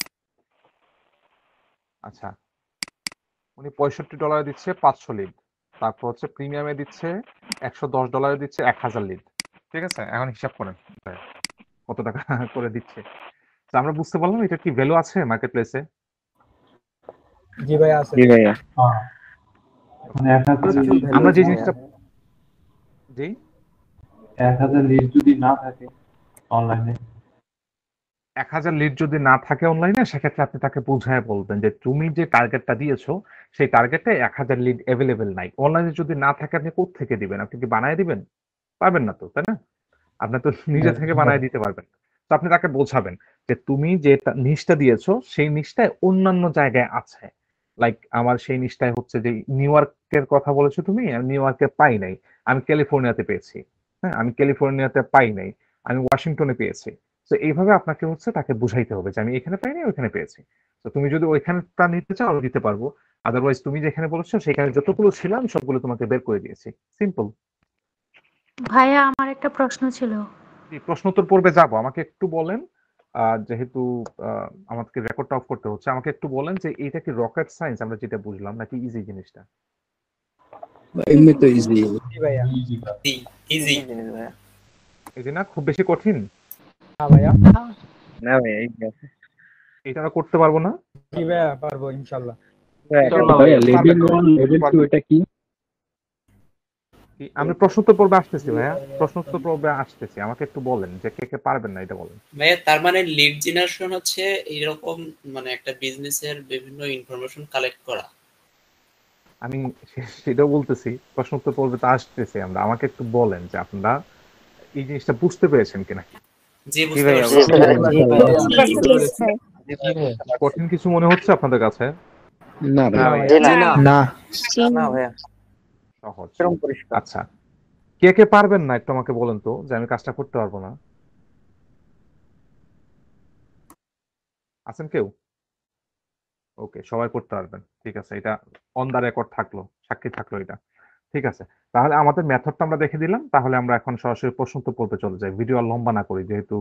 আচ্ছা, উনি $65 দিচ্ছে 500 লিড, তারপর হচ্ছে প্রিমিয়ামে দিচ্ছে $110 দিচ্ছে 1000 লিড। ঠিক আছে, এখন হিসাব করেন কত টাকা করে দিচ্ছে। তো আমরা বুঝতে পারলাম এটা কি ভ্যালু আছে মার্কেট প্লেসে। জি ভাই আছে। জি ভাইয়া। আমরা যে জিনিসটা, জি 1000 লিড যদি না থাকে অনলাইনে, 1000 লিড যদি না থাকে অনলাইনে, সেক্ষেত্রে আপনি তাকে বুঝায় বলবেন যে তুমি যে টার্গেটটা দিয়েছো সেই টার্গেটে 1000 লিড অ্যাভেলেবেল নাই। অনলাইনে যদি না থাকে আপনি কোথা থেকে দিবেন? আপনি কি বানায় দিবেন? পারবেন না তো, তাই না? আপনি তো নিজে থেকে বানায় দিতে পারবেন। তো আপনি তাকে বোঝাবেন যে তুমি যে নিশটা দিয়েছো সেই নিশটায় অন্যান্য জায়গায় আছে। লাইক আমার সেই নিশটায় হচ্ছে যে নিউ ইয়র্কের কথা বলেছো তুমি, আমি নিউ ইয়র্কে পাই নাই, আমি ক্যালিফোর্নিয়াতে পেয়েছি। হ্যাঁ, আমি ক্যালিফোর্নিয়াতে পাই নাই, আমি ওয়াশিংটনে পেয়েছি। তো এইভাবে আপনাকে হচ্ছে তাকে বুঝাইতে হবে যে আমি এখানে পাইনি, ওইখানে পেয়েছি। তো তুমি যদি ওইখানটা নিতে চাও আমি দিতে পারবো, আদারওয়াইজ তুমি যেখানে বলেছো সেখানে যতগুলো ছিল আমি সবগুলো তোমাকে বের করে দিয়েছি। সিম্পল। ভাইয়া আমার একটা প্রশ্ন ছিল। প্রশ্নোত্তর পর্বে যাব, আমাকে একটু বলেন, যেহেতু আমাকে রেকর্ডটা অফ করতে হচ্ছে, আমাকে একটু বলেন যে এইটা কি রকেট সায়েন্স আমরা যেটা বুঝলাম নাকি ইজি জিনিসটা? এমনি তো ইজি। জি ভাইয়া, ইজি ভাইয়া। এই না খুব বেশি কঠিন না ভাইয়া, না ভাইয়া এই আছে। এটা আমরা করতে পারবো না? জি ভাইয়া পারবো ইনশাআল্লাহ। ভাইয়া লেভেল 1 লেভেল 2 এটা কি? আমি প্রশ্নোত্তর পর্বে আসতেছি ভাইয়া, প্রশ্নোত্তর পর্বে আসতেছি, আমাকে একটু বলেন যে কে কে পারবেন না এটা বলেন। ভাইয়া তার মানে লিড জেনারেশন হচ্ছে এরকম মানে একটা বিজনেসের বিভিন্ন ইনফরমেশন কালেক্ট করা। আমি সেটাও বলতেছি, প্রশ্নোত্তর পর্বে তো আসতেছি আমরা, আমাকে একটু বলেন যে আপনারা এই জিনিসটা বুঝতে পেরেছেন কিনা। জি বুঝতে পারছি। কঠিন কিছু মনে হচ্ছে আপনাদের কাছে? না ভাইয়া। না না না ভাইয়া। সহজ। এরকম পরিষ্কার। আচ্ছা, কে কে পারবেন না একটু আমাকে বলেন তো, যে আমি কাজটা করতে পারবো না? আছেন কেউ? ওকে, সবাই করতে পারবেন। ঠিক আছে, এটা অন দা রেকর্ড থাকলো, সাক্ষী থাকলো এটা। ঠিক আছে, তাহলে আমাদের মেথডটা আমরা দেখে দিলাম। তাহলে আমরা এখন সরাসরি প্রশ্ন উত্তর পর্বে চলে যাই, ভিডিও আর লম্বা না করি, যেহেতু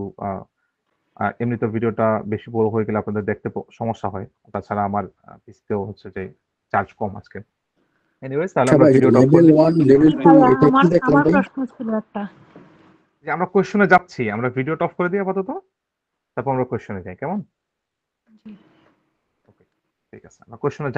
এমনিতে ভিডিওটা বেশি বড় হয়ে গেলে আপনাদের দেখতে সমস্যা হয়। তাছাড়া আমার পিসিতেও হচ্ছে যে চার্জ কম আজকে। এনিওয়েজ, তাহলে আচ্ছা আমরা ভাই, ভিডিওটা অফ করে লেভেল দিই। 1 লেভেল 2 ভাইয়া এটা কি আমার দেখলাম আমার ভাই? প্রশ্ন ছিল একটা। যে আমরা কোয়েশ্চনে যাচ্ছি, আমরা ভিডিওটা অফ করে দিই আপাতত, তারপর আমরা কোয়েশ্চনে যাই, কেমন? ওকে, ঠিক আছে, আমরা কোয়েশ্চনে